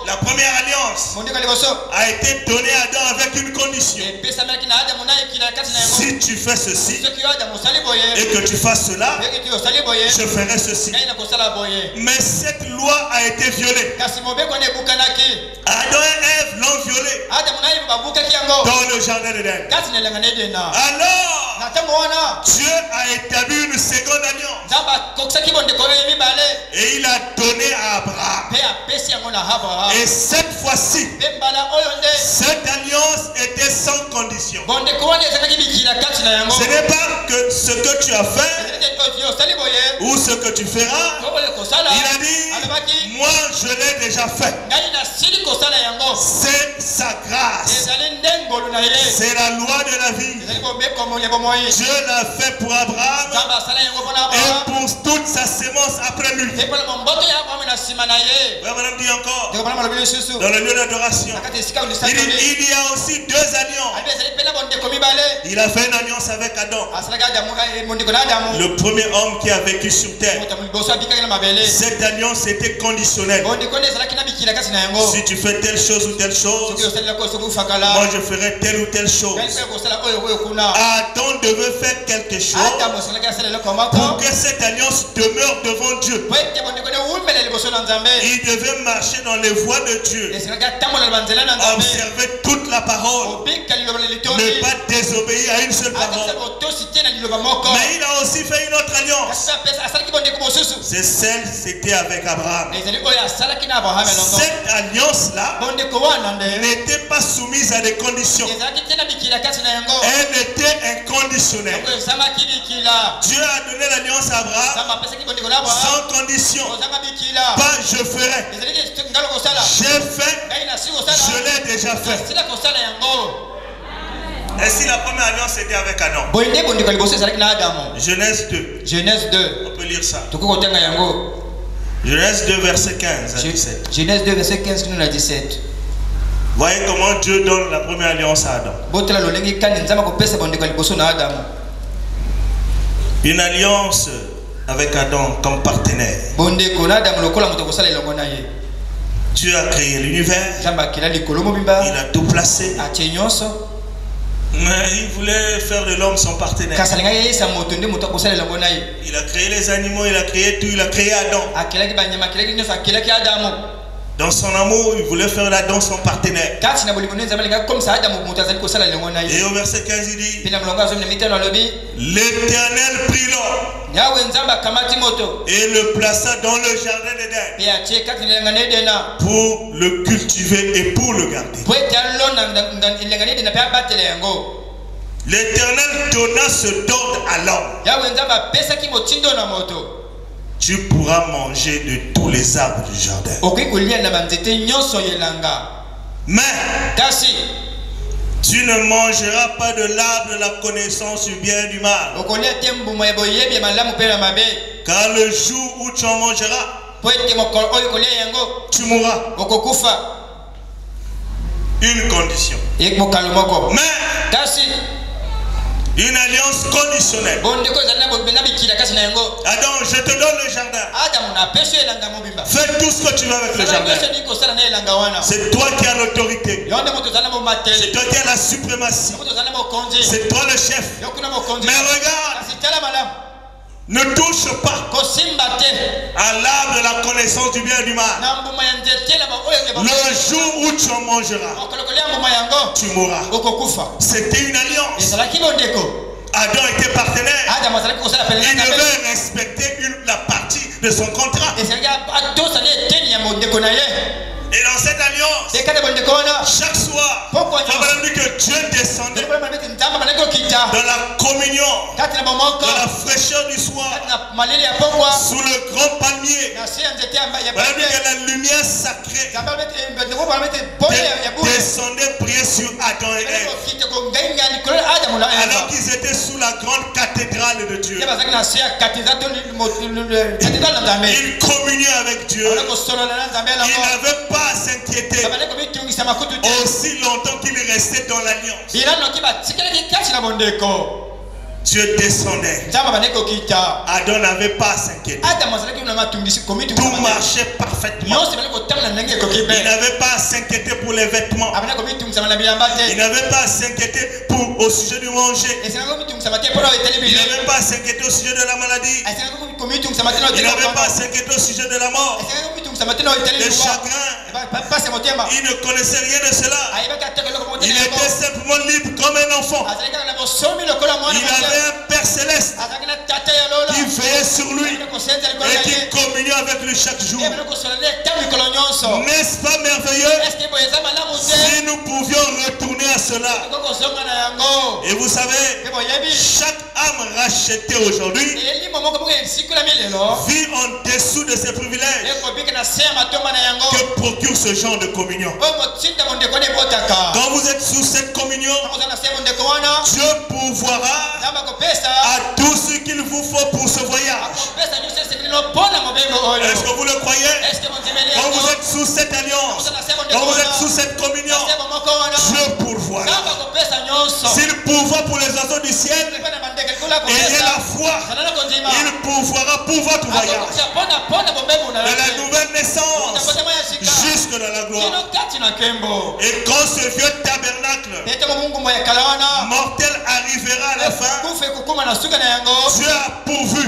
La première alliance a été donnée à Adam avec une condition. Si tu fais ceci et que tu fasses cela, je ferai ceci. Mais cette loi a été violée. Adam et Ève l'ont violée dans le jardin d'Éden. Alors, Dieu a établi une seconde alliance. Et il a donné à Abraham. Et cette fois-ci, cette alliance était sans condition. Ce n'est pas que ce que tu as fait ou ce que tu feras. Il a dit, moi je l'ai déjà fait. C'est sa grâce. C'est la loi de la vie. Dieu l'a fait pour Abraham et pour toute sa sémence après lui. Madame dit encore, dans le lieu d'adoration, il y a aussi deux alliances. Il a fait une alliance avec Adam, le premier homme qui a vécu sur terre. Cette alliance était conditionnelle. Si tu fais telle chose ou telle chose, moi je ferai telle ou telle chose. Adam devait faire quelque chose pour que cette alliance demeure devant Dieu. Il devait marcher dans les voies de Dieu, observer toute la parole, ne pas désobéir à une seule parole. Mais il a aussi fait une autre alliance. C'est celle, c'était avec Abraham. Cette alliance-là n'était pas soumise à des conditions. Elle était inconditionnelle. Dieu a donné l'alliance à Abraham sans condition. Pas je ferai. J'ai fait, je l'ai déjà fait. Et si la première alliance était avec Adam? Genèse 2. Genèse 2. On peut lire ça. Genèse 2, verset 15 à 17. Genèse 2, verset 15 à 17. Voyez comment Dieu donne la première alliance à Adam. Une alliance avec Adam comme partenaire. Dieu a créé l'univers. Il a tout placé. Mais il voulait faire de l'homme son partenaire. Il a créé les animaux, il a créé tout, il a créé Adam. Dans son amour, il voulait faire d'Adam son partenaire. Et au verset 15, il dit, l'Éternel prit l'homme et le plaça dans le jardin d'Éden pour le cultiver et pour le garder. L'Éternel donna ce don à l'homme. Tu pourras manger de tous les arbres du jardin. Mais tu ne mangeras pas de l'arbre de la connaissance du bien et du mal. Car le jour où tu en mangeras, tu mourras. Une condition. Mais une alliance conditionnelle. Adam, je te donne le jardin. Fais tout ce que tu veux avec le jardin. C'est toi qui as l'autorité. C'est toi qui as la suprématie. C'est toi le chef. Mais regarde, ne touche pas à l'arbre de la connaissance du bien et du mal. Le jour où tu en mangeras, tu mourras. C'était une alliance. Adam était partenaire. Il devait respecter la partie de son contrat. Et dans cette alliance, chaque soir, ça veut dire que Dieu descendait dans la communion, dans la fraîcheur du soir, sous le grand palmier. Ça veut dire que la lumière sacrée descendait prier sur Adam et Ève, alors qu'ils étaient sous la grande cathédrale de Dieu. Ils communiaient avec Dieu. Ils n'avaient pas à s'inquiéter aussi longtemps qu'il restait dans l'alliance. Dieu descendait. Adam n'avait pas à s'inquiéter. Tout marchait parfaitement. Il n'avait pas à s'inquiéter pour les vêtements. Il n'avait pas à s'inquiéter au sujet du manger. Il n'avait pas à s'inquiéter au sujet de la maladie. Il n'avait pas à s'inquiéter au sujet de la mort. Le chagrin. Il ne connaissait rien de cela. Il était simplement libre comme un enfant. Il avait un Père céleste qui veillait sur lui et qui communiait avec lui chaque jour. N'est-ce pas merveilleux? Si nous pouvions retourner à cela. Et vous savez, chaque âme rachetée aujourd'hui vit en dessous de ses privilèges que procure ce genre de communion. Quand vous êtes sous cette communion, Dieu pourvoira à tout ce qu'il vous faut pour ce voyage. Est-ce que vous le croyez? Quand vous êtes sous cette alliance, quand vous êtes sous cette communion, Dieu pourvoira. S'il pourvoit pour les oiseaux du ciel, ayez la foi, il pourvoira pour votre voyage. De la nouvelle naissance jusque dans la gloire. Et quand ce vieux tabernacle mortel arrivera à la fin, Dieu a pourvu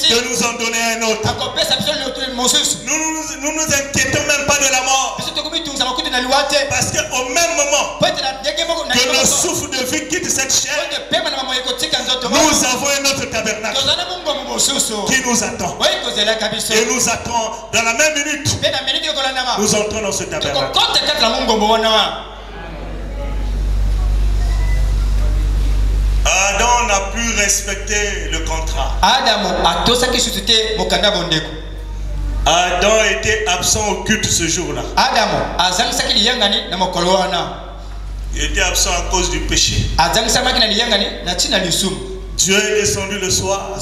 de nous en donner un autre. Nous nous inquiétons même pas de la mort. Parce qu'au même moment que le souffle de vie quitte cette chair, nous avons un autre tabernacle qui nous attend. Et nous attend dans la même minute. Nous entrons dans ce tabernacle. Adam n'a plus respecté le contrat. Adam était absent au culte ce jour-là. Il était absent à cause du péché. Dieu est descendu le soir.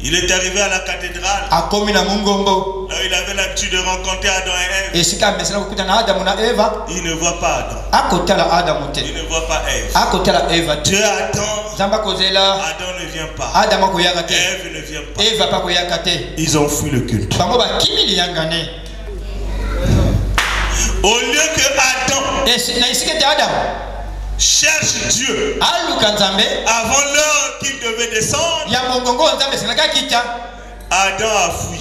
Il est arrivé à la cathédrale. Là il avait l'habitude de rencontrer Adam et Ève. Il ne voit pas Adam. Il ne voit pas Ève. Dieu attend. Adam ne vient pas. Ève ne vient pas. Ils ont fui le culte. Au lieu que Adam cherche Dieu avant l'heure qu'il devait descendre, Adam a fui.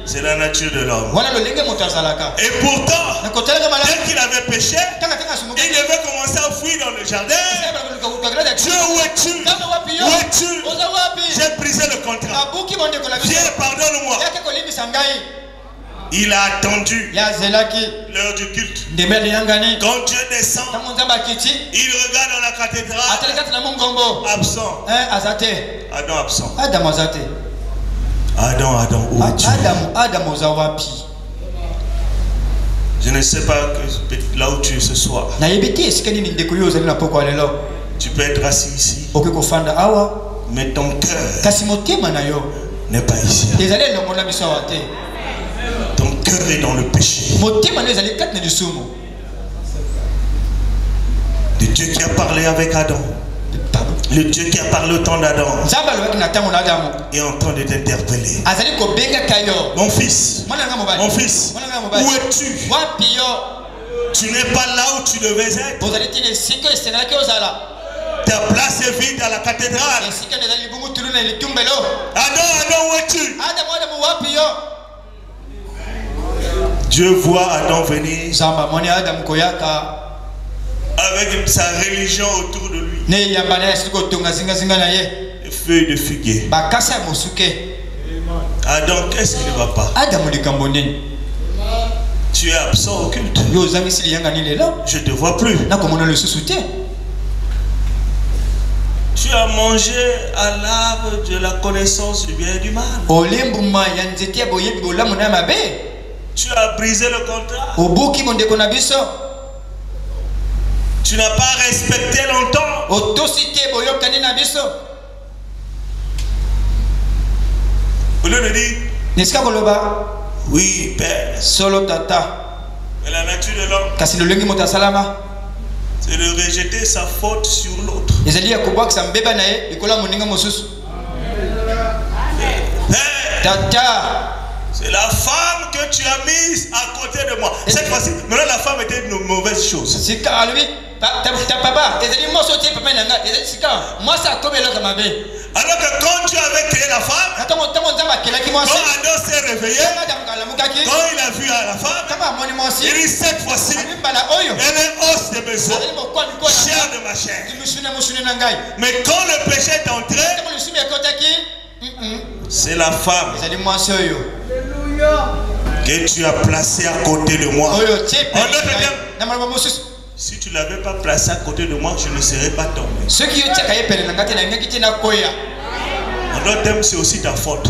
C'est la nature de l'homme. Et pourtant, dès qu'il avait péché, il devait commencer à fuir dans le jardin. Dieu, où es-tu? Où es-tu? J'ai brisé le contrat. Viens, pardonne-moi. Il a attendu l'heure du culte. Quand Dieu descend, il regarde dans la cathédrale. Absent. Adam absent. Adam, où es-tu? Je ne sais pas là où tu es ce soir. Tu peux être assis ici, mais ton cœur n'est pas ici. Ton cœur est dans le péché. Le Dieu qui a parlé avec Adam, le Dieu qui a parlé au temps d'Adam est en train de t'interpeller. Mon fils, où es-tu? Tu n'es pas là où tu devais être. Ta place est vide à la cathédrale. Adam, où es-tu? Dieu voit Adam venir avec sa religion autour de lui. Les feuilles de figuier. Adam, qu'est-ce qui ne va pas? Tu es absent au culte. Je ne te vois plus. Tu as mangé à l'arbre de la connaissance du bien et du mal. Tu as brisé le contrat. Tu n'as pas respecté longtemps. Au lieu de dire oui, Père. Mais la nature de l'homme, c'est de rejeter sa faute sur l'autre. C'est la femme que tu as mise à côté de moi. Cette fois-ci, maintenant la femme était une mauvaise chose. Alors que quand tu avais créé la femme, quand Adam s'est réveillé, quand il a vu la femme, il dit cette fois-ci, elle est os de mes os, chair de ma chair. Mais quand le péché est entré, c'est la femme que tu as placée à côté de moi. En d'autres termes, si tu ne l'avais pas placée à côté de moi, je ne serais pas tombé. En d'autres termes, c'est aussi ta faute.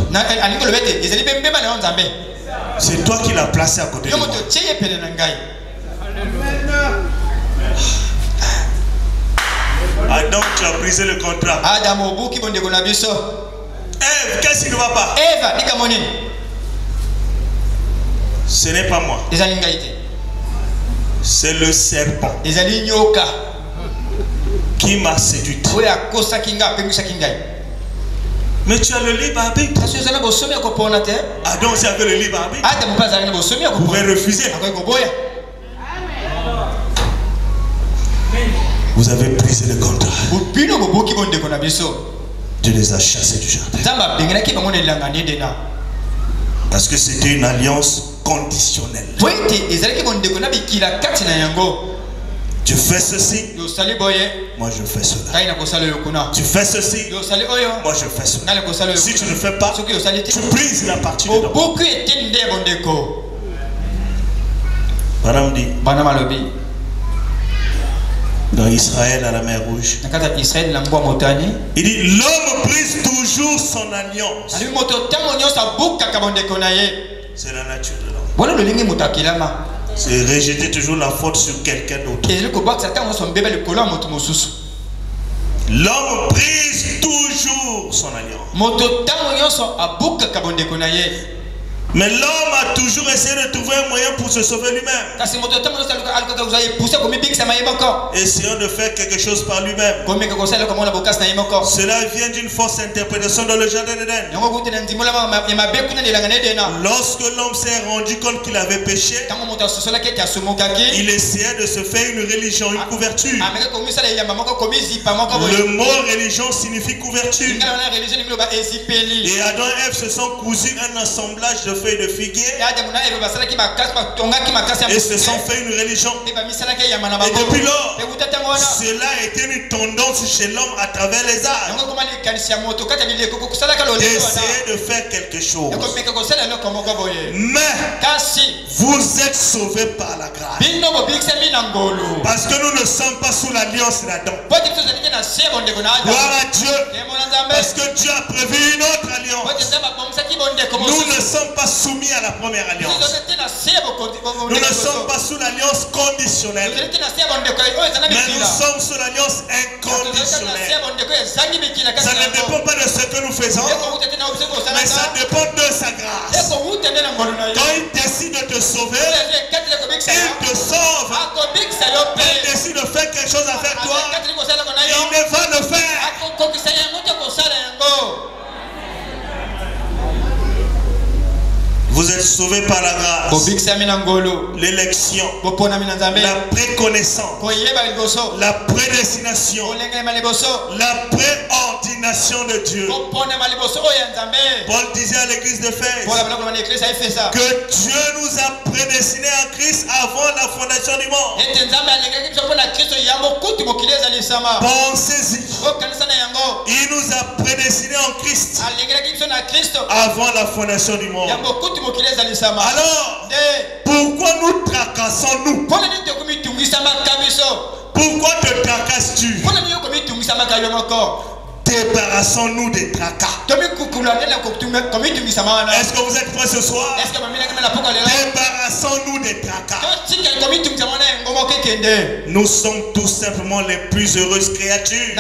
C'est toi qui l'as placée à côté de moi. Adam, tu as brisé le contrat. Ève, qu'est-ce qui ne va pas? Ce n'est pas moi. C'est le serpent qui m'a séduite. Mais tu as le libre arbitre. Adam aussi avait le libre arbitre. Vous pouvez refuser. Vous avez brisé le contrat. Dieu les a chassés du jardin. Parce que c'était une alliance conditionnelle. Tu fais ceci, moi je fais cela. Tu fais ceci, moi je fais cela. Si tu ne fais pas, tu brises la partie dedans. Madame dit, dans Israël à la mer Rouge, il dit l'homme brise toujours son alliance. C'est la nature de l'homme. C'est rejeter toujours la faute sur quelqu'un d'autre. L'homme brise toujours son alliance. Mais l'homme a toujours essayé de trouver un moyen pour se sauver lui-même. Essayant de faire quelque chose par lui-même. Cela vient d'une fausse interprétation dans le jardin d'Éden. Lorsque l'homme s'est rendu compte qu'il avait péché, il essayait de se faire une religion, une couverture. Le mot religion signifie couverture. Et Adam et Ève se sont cousus un assemblage de feuilles de figuier et se sont fait une religion. Et depuis lors, cela a été une tendance chez l'homme à travers les âges d'essayer de faire quelque chose. Mais vous êtes sauvés par la grâce. Parce que nous ne sommes pas sous l'alliance d'Adam. Gloire à Dieu. Parce que Dieu a prévu une autre alliance. Nous ne sommes pas soumis à la première alliance. Nous ne sommes pas sous l'alliance conditionnelle. Mais nous sommes sous l'alliance inconditionnelle. Ça ne dépend pas de ce que nous faisons, mais ça dépend de sa grâce. Quand il décide de te sauver, il te sauve. Quand il décide de faire quelque chose avec toi, il va le faire. Vous êtes sauvés par la grâce, l'élection, la préconnaissance, la prédestination, la préordination de Dieu. Paul disait à l'église d'Éphèse que Dieu nous a prédestinés en Christ avant la fondation du monde. Pensez-y. Il nous a prédestinés en Christ avant la fondation du monde. Alors, pourquoi nous tracassons-nous? Pourquoi te tracasses-tu? Débarrassons-nous des tracas. Est-ce que vous êtes prêts ce soir? Débarrassons-nous des tracas. Nous sommes tout simplement les plus heureuses créatures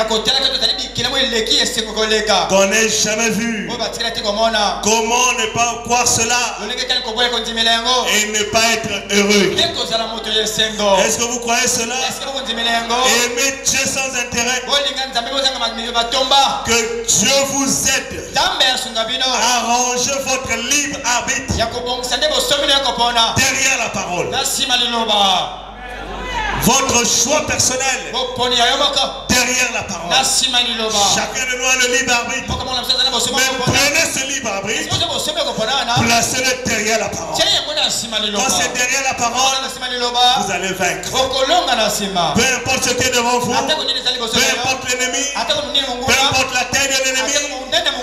qu'on n'ait jamais vues. Comment ne pas croire cela et ne pas être heureux? Est-ce que vous croyez cela? Aimer Dieu sans intérêt. Que Dieu vous aide à ranger votre libre arbitre derrière la parole. Votre choix personnel derrière la parole. Chacun de nous a le libre arbitre. Mais prenez ce libre arbitre, placez-le derrière la parole. Quand c'est derrière la parole, vous allez vaincre. Peu importe ce qui est devant vous, peu importe l'ennemi, peu importe la taille de l'ennemi,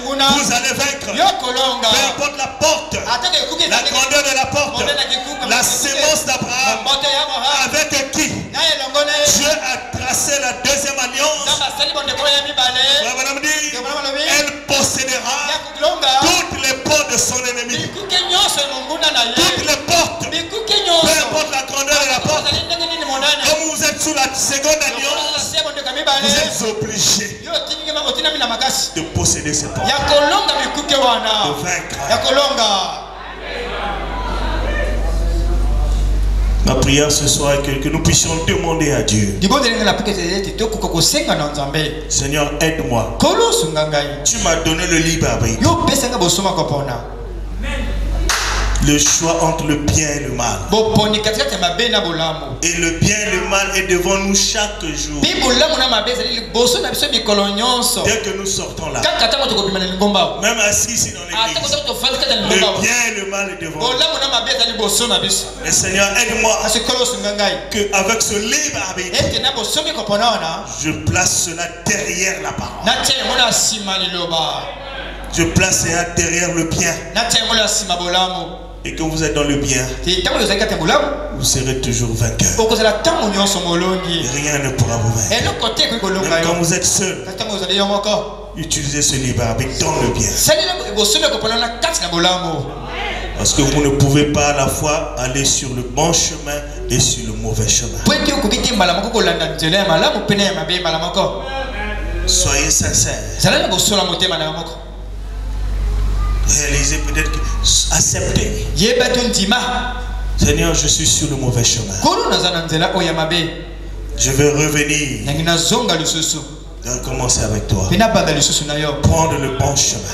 vous allez vaincre. Peu importe la porte, la grandeur de la porte, la sémence d'Abraham, avec qui Dieu a tracé la deuxième alliance. Elle possédera toutes les portes de son ennemi. Toutes les portes. Peu importe la grandeur de la porte. Comme vous êtes sous la seconde alliance, vous êtes obligés de posséder ces portes, de vaincre. Ma prière ce soir est que nous puissions demander à Dieu: Seigneur, aide-moi. Tu m'as donné le libre arbitre. Le choix entre le bien et le mal. Et le bien et le mal est devant nous chaque jour. Dès que nous sortons là, même assis ici dans l'église, le bien et le mal est devant nous. Mais Seigneur, aide-moi qu'avec ce libre arbitre, je place cela derrière la parole. Je place cela derrière le bien. Et que vous êtes dans le bien, vous serez toujours vainqueur. Et rien ne pourra vous vaincre. Même quand vous êtes seul, utilisez ce libre arbitre dans le bien. Parce que vous ne pouvez pas à la fois aller sur le bon chemin et sur le mauvais chemin. Soyez sincères. Réalisez peut-être que acceptez. Seigneur, je suis sur le mauvais chemin. Je vais revenir. Je vais commencer avec toi. Prendre le bon chemin.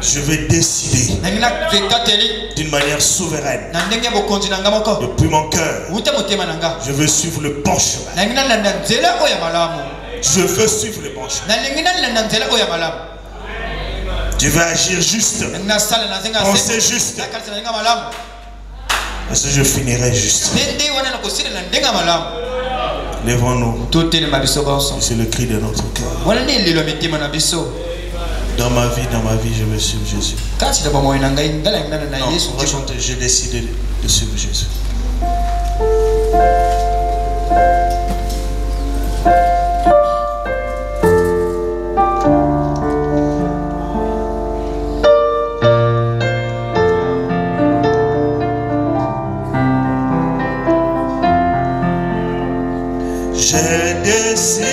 Je vais décider d'une manière souveraine. Depuis mon cœur, je veux suivre le bon chemin. Je veux suivre le bon chemin. Je vais agir juste, penser juste. Parce que je finirai juste. Lèvons-nous. C'est le cri de notre cœur. Dans ma vie, je veux suivre Jésus. Non, on va chanter. J'ai décidé de suivre Jésus. J'ai décidé.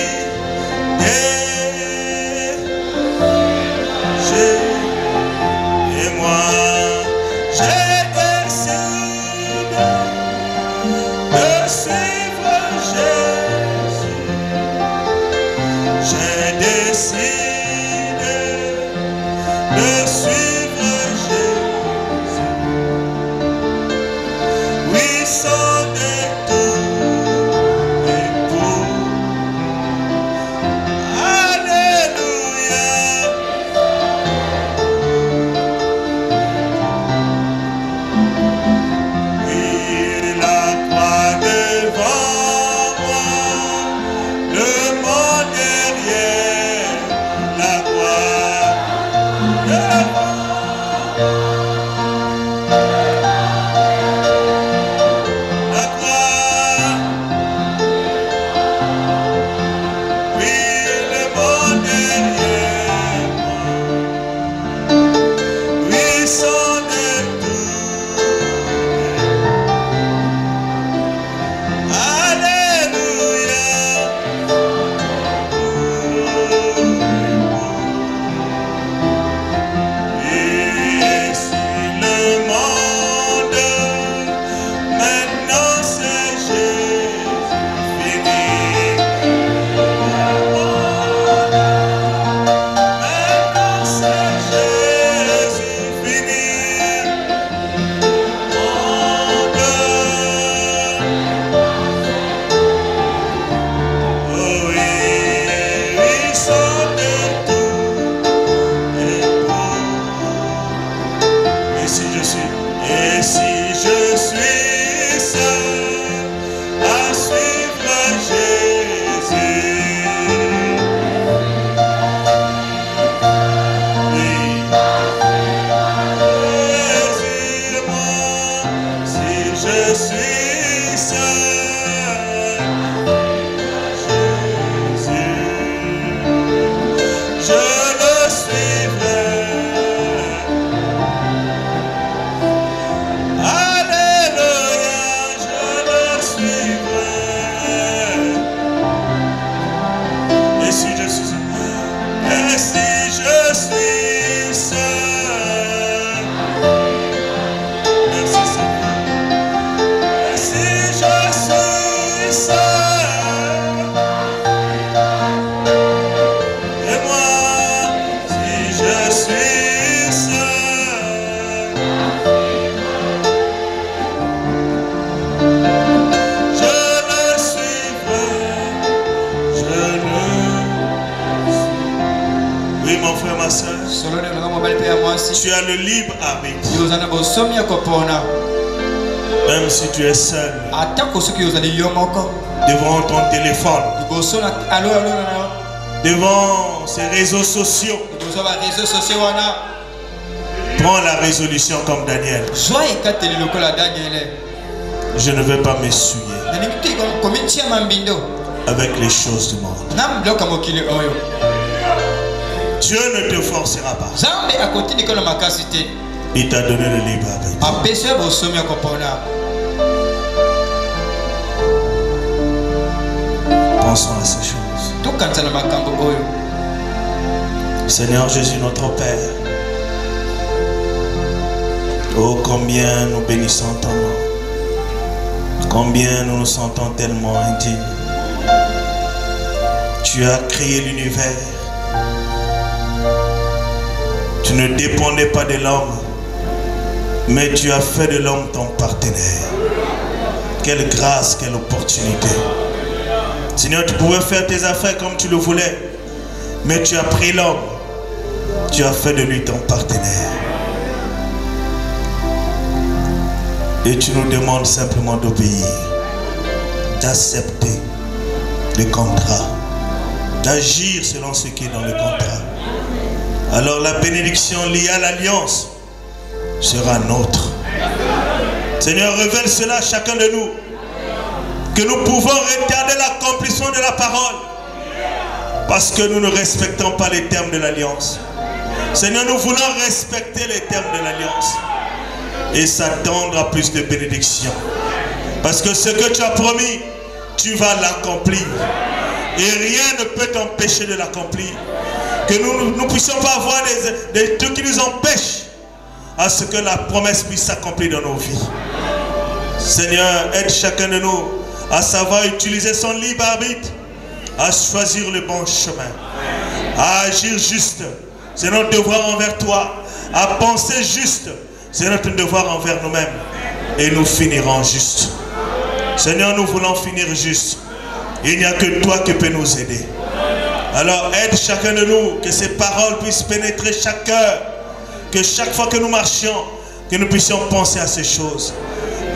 Tu as le libre arbitre. Même si tu es seul devant ton téléphone, devant ces réseaux sociaux, prends la résolution comme Daniel. Je ne vais pas m'essuyer avec les choses du monde. Dieu ne te forcera pas. Il t'a donné le libre arbitre. Pensons à ces choses. Seigneur Jésus, notre Père, oh combien nous bénissons ton nom, combien nous nous sentons tellement indignes. Tu as créé l'univers. Tu ne dépendais pas de l'homme, mais tu as fait de l'homme ton partenaire. Quelle grâce, quelle opportunité. Seigneur, tu pouvais faire tes affaires comme tu le voulais, mais tu as pris l'homme, tu as fait de lui ton partenaire. Et tu nous demandes simplement d'obéir, d'accepter le contrat, d'agir selon ce qui est dans le contrat. Alors la bénédiction liée à l'alliance sera nôtre. Seigneur, révèle cela à chacun de nous, que nous pouvons retarder l'accomplissement de la parole parce que nous ne respectons pas les termes de l'alliance. Seigneur, nous voulons respecter les termes de l'alliance et s'attendre à plus de bénédictions. Parce que ce que tu as promis, tu vas l'accomplir. Et rien ne peut t'empêcher de l'accomplir. Que nous ne puissions pas avoir des trucs qui nous empêchent à ce que la promesse puisse s'accomplir dans nos vies. Seigneur, aide chacun de nous à savoir utiliser son libre arbitre, à choisir le bon chemin, à agir juste. C'est notre devoir envers toi. À penser juste. C'est notre devoir envers nous-mêmes. Et nous finirons juste. Seigneur, nous voulons finir juste. Il n'y a que toi qui peux nous aider. Alors aide chacun de nous, que ces paroles puissent pénétrer chaque cœur. Que chaque fois que nous marchions, que nous puissions penser à ces choses.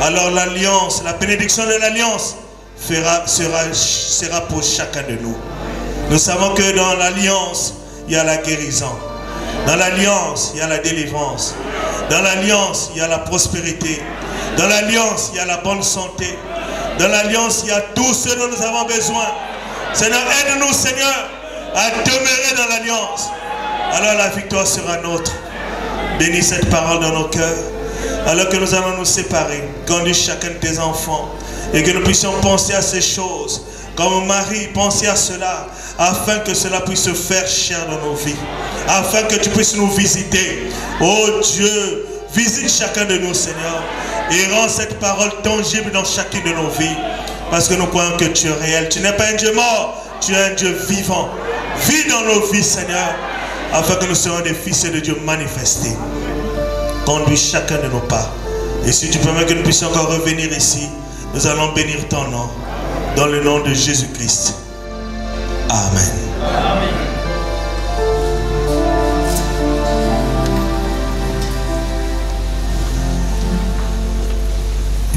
Alors l'alliance, la bénédiction de l'alliance sera pour chacun de nous. Nous savons que dans l'alliance, il y a la guérison. Dans l'alliance, il y a la délivrance. Dans l'alliance, il y a la prospérité. Dans l'alliance, il y a la bonne santé. Dans l'alliance, il y a tout ce dont nous avons besoin. Seigneur, aide-nous, Seigneur, à demeurer dans l'alliance. Alors la victoire sera nôtre. Bénis cette parole dans nos cœurs. Alors que nous allons nous séparer, conduis chacun de tes enfants. Et que nous puissions penser à ces choses. Comme Marie, penser à cela, afin que cela puisse se faire chair dans nos vies. Afin que tu puisses nous visiter. Oh Dieu, visite chacun de nous, Seigneur. Et rends cette parole tangible dans chacune de nos vies. Parce que nous croyons que tu es réel. Tu n'es pas un Dieu mort, tu es un Dieu vivant. Vis dans nos vies, Seigneur, afin que nous soyons des fils de Dieu manifestés. Conduis chacun de nos pas. Et si tu permets que nous puissions encore revenir ici, nous allons bénir ton nom. Dans le nom de Jésus-Christ. Amen. Amen.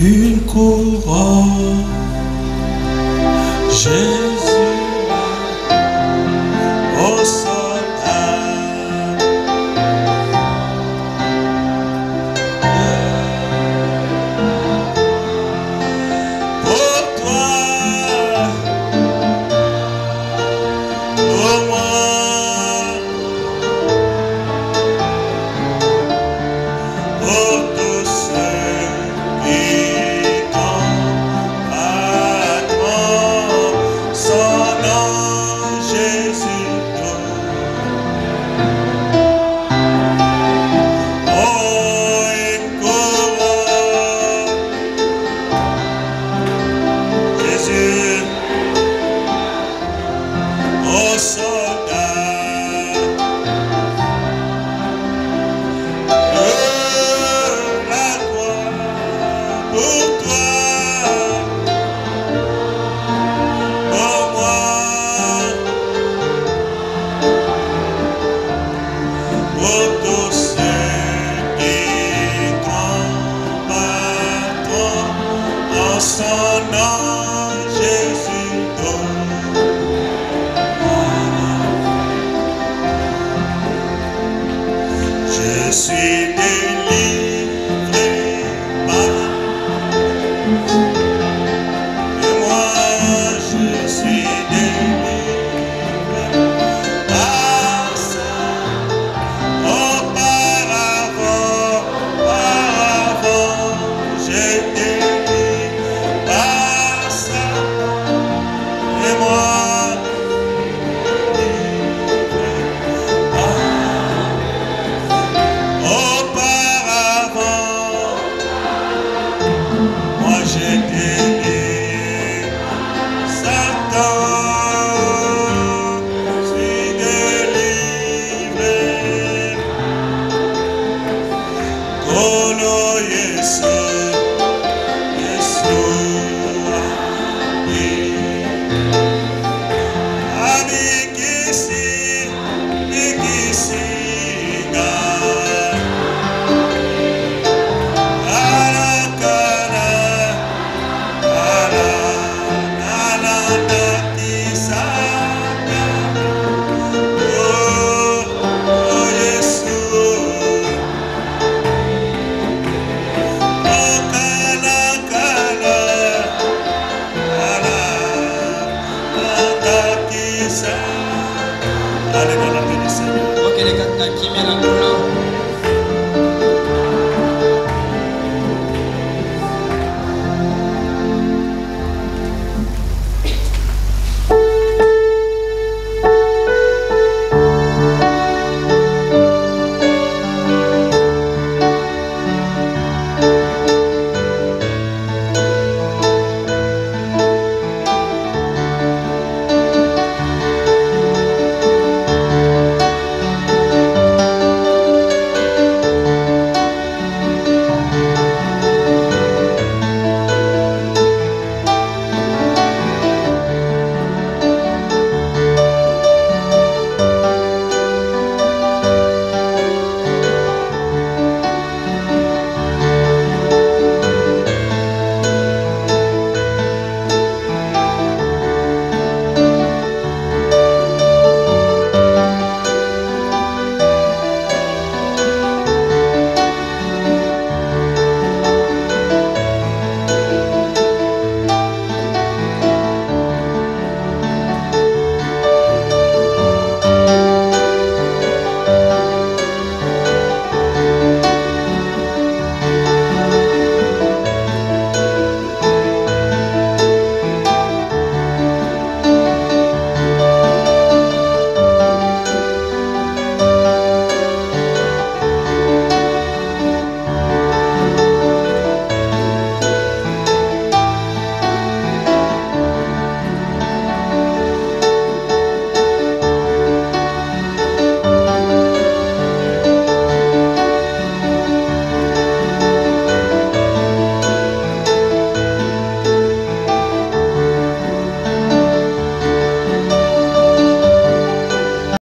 Une couronne, Jésus, au soldat. Pour toi, pour moi, pour tous ceux qui Oh Ele katina kimia la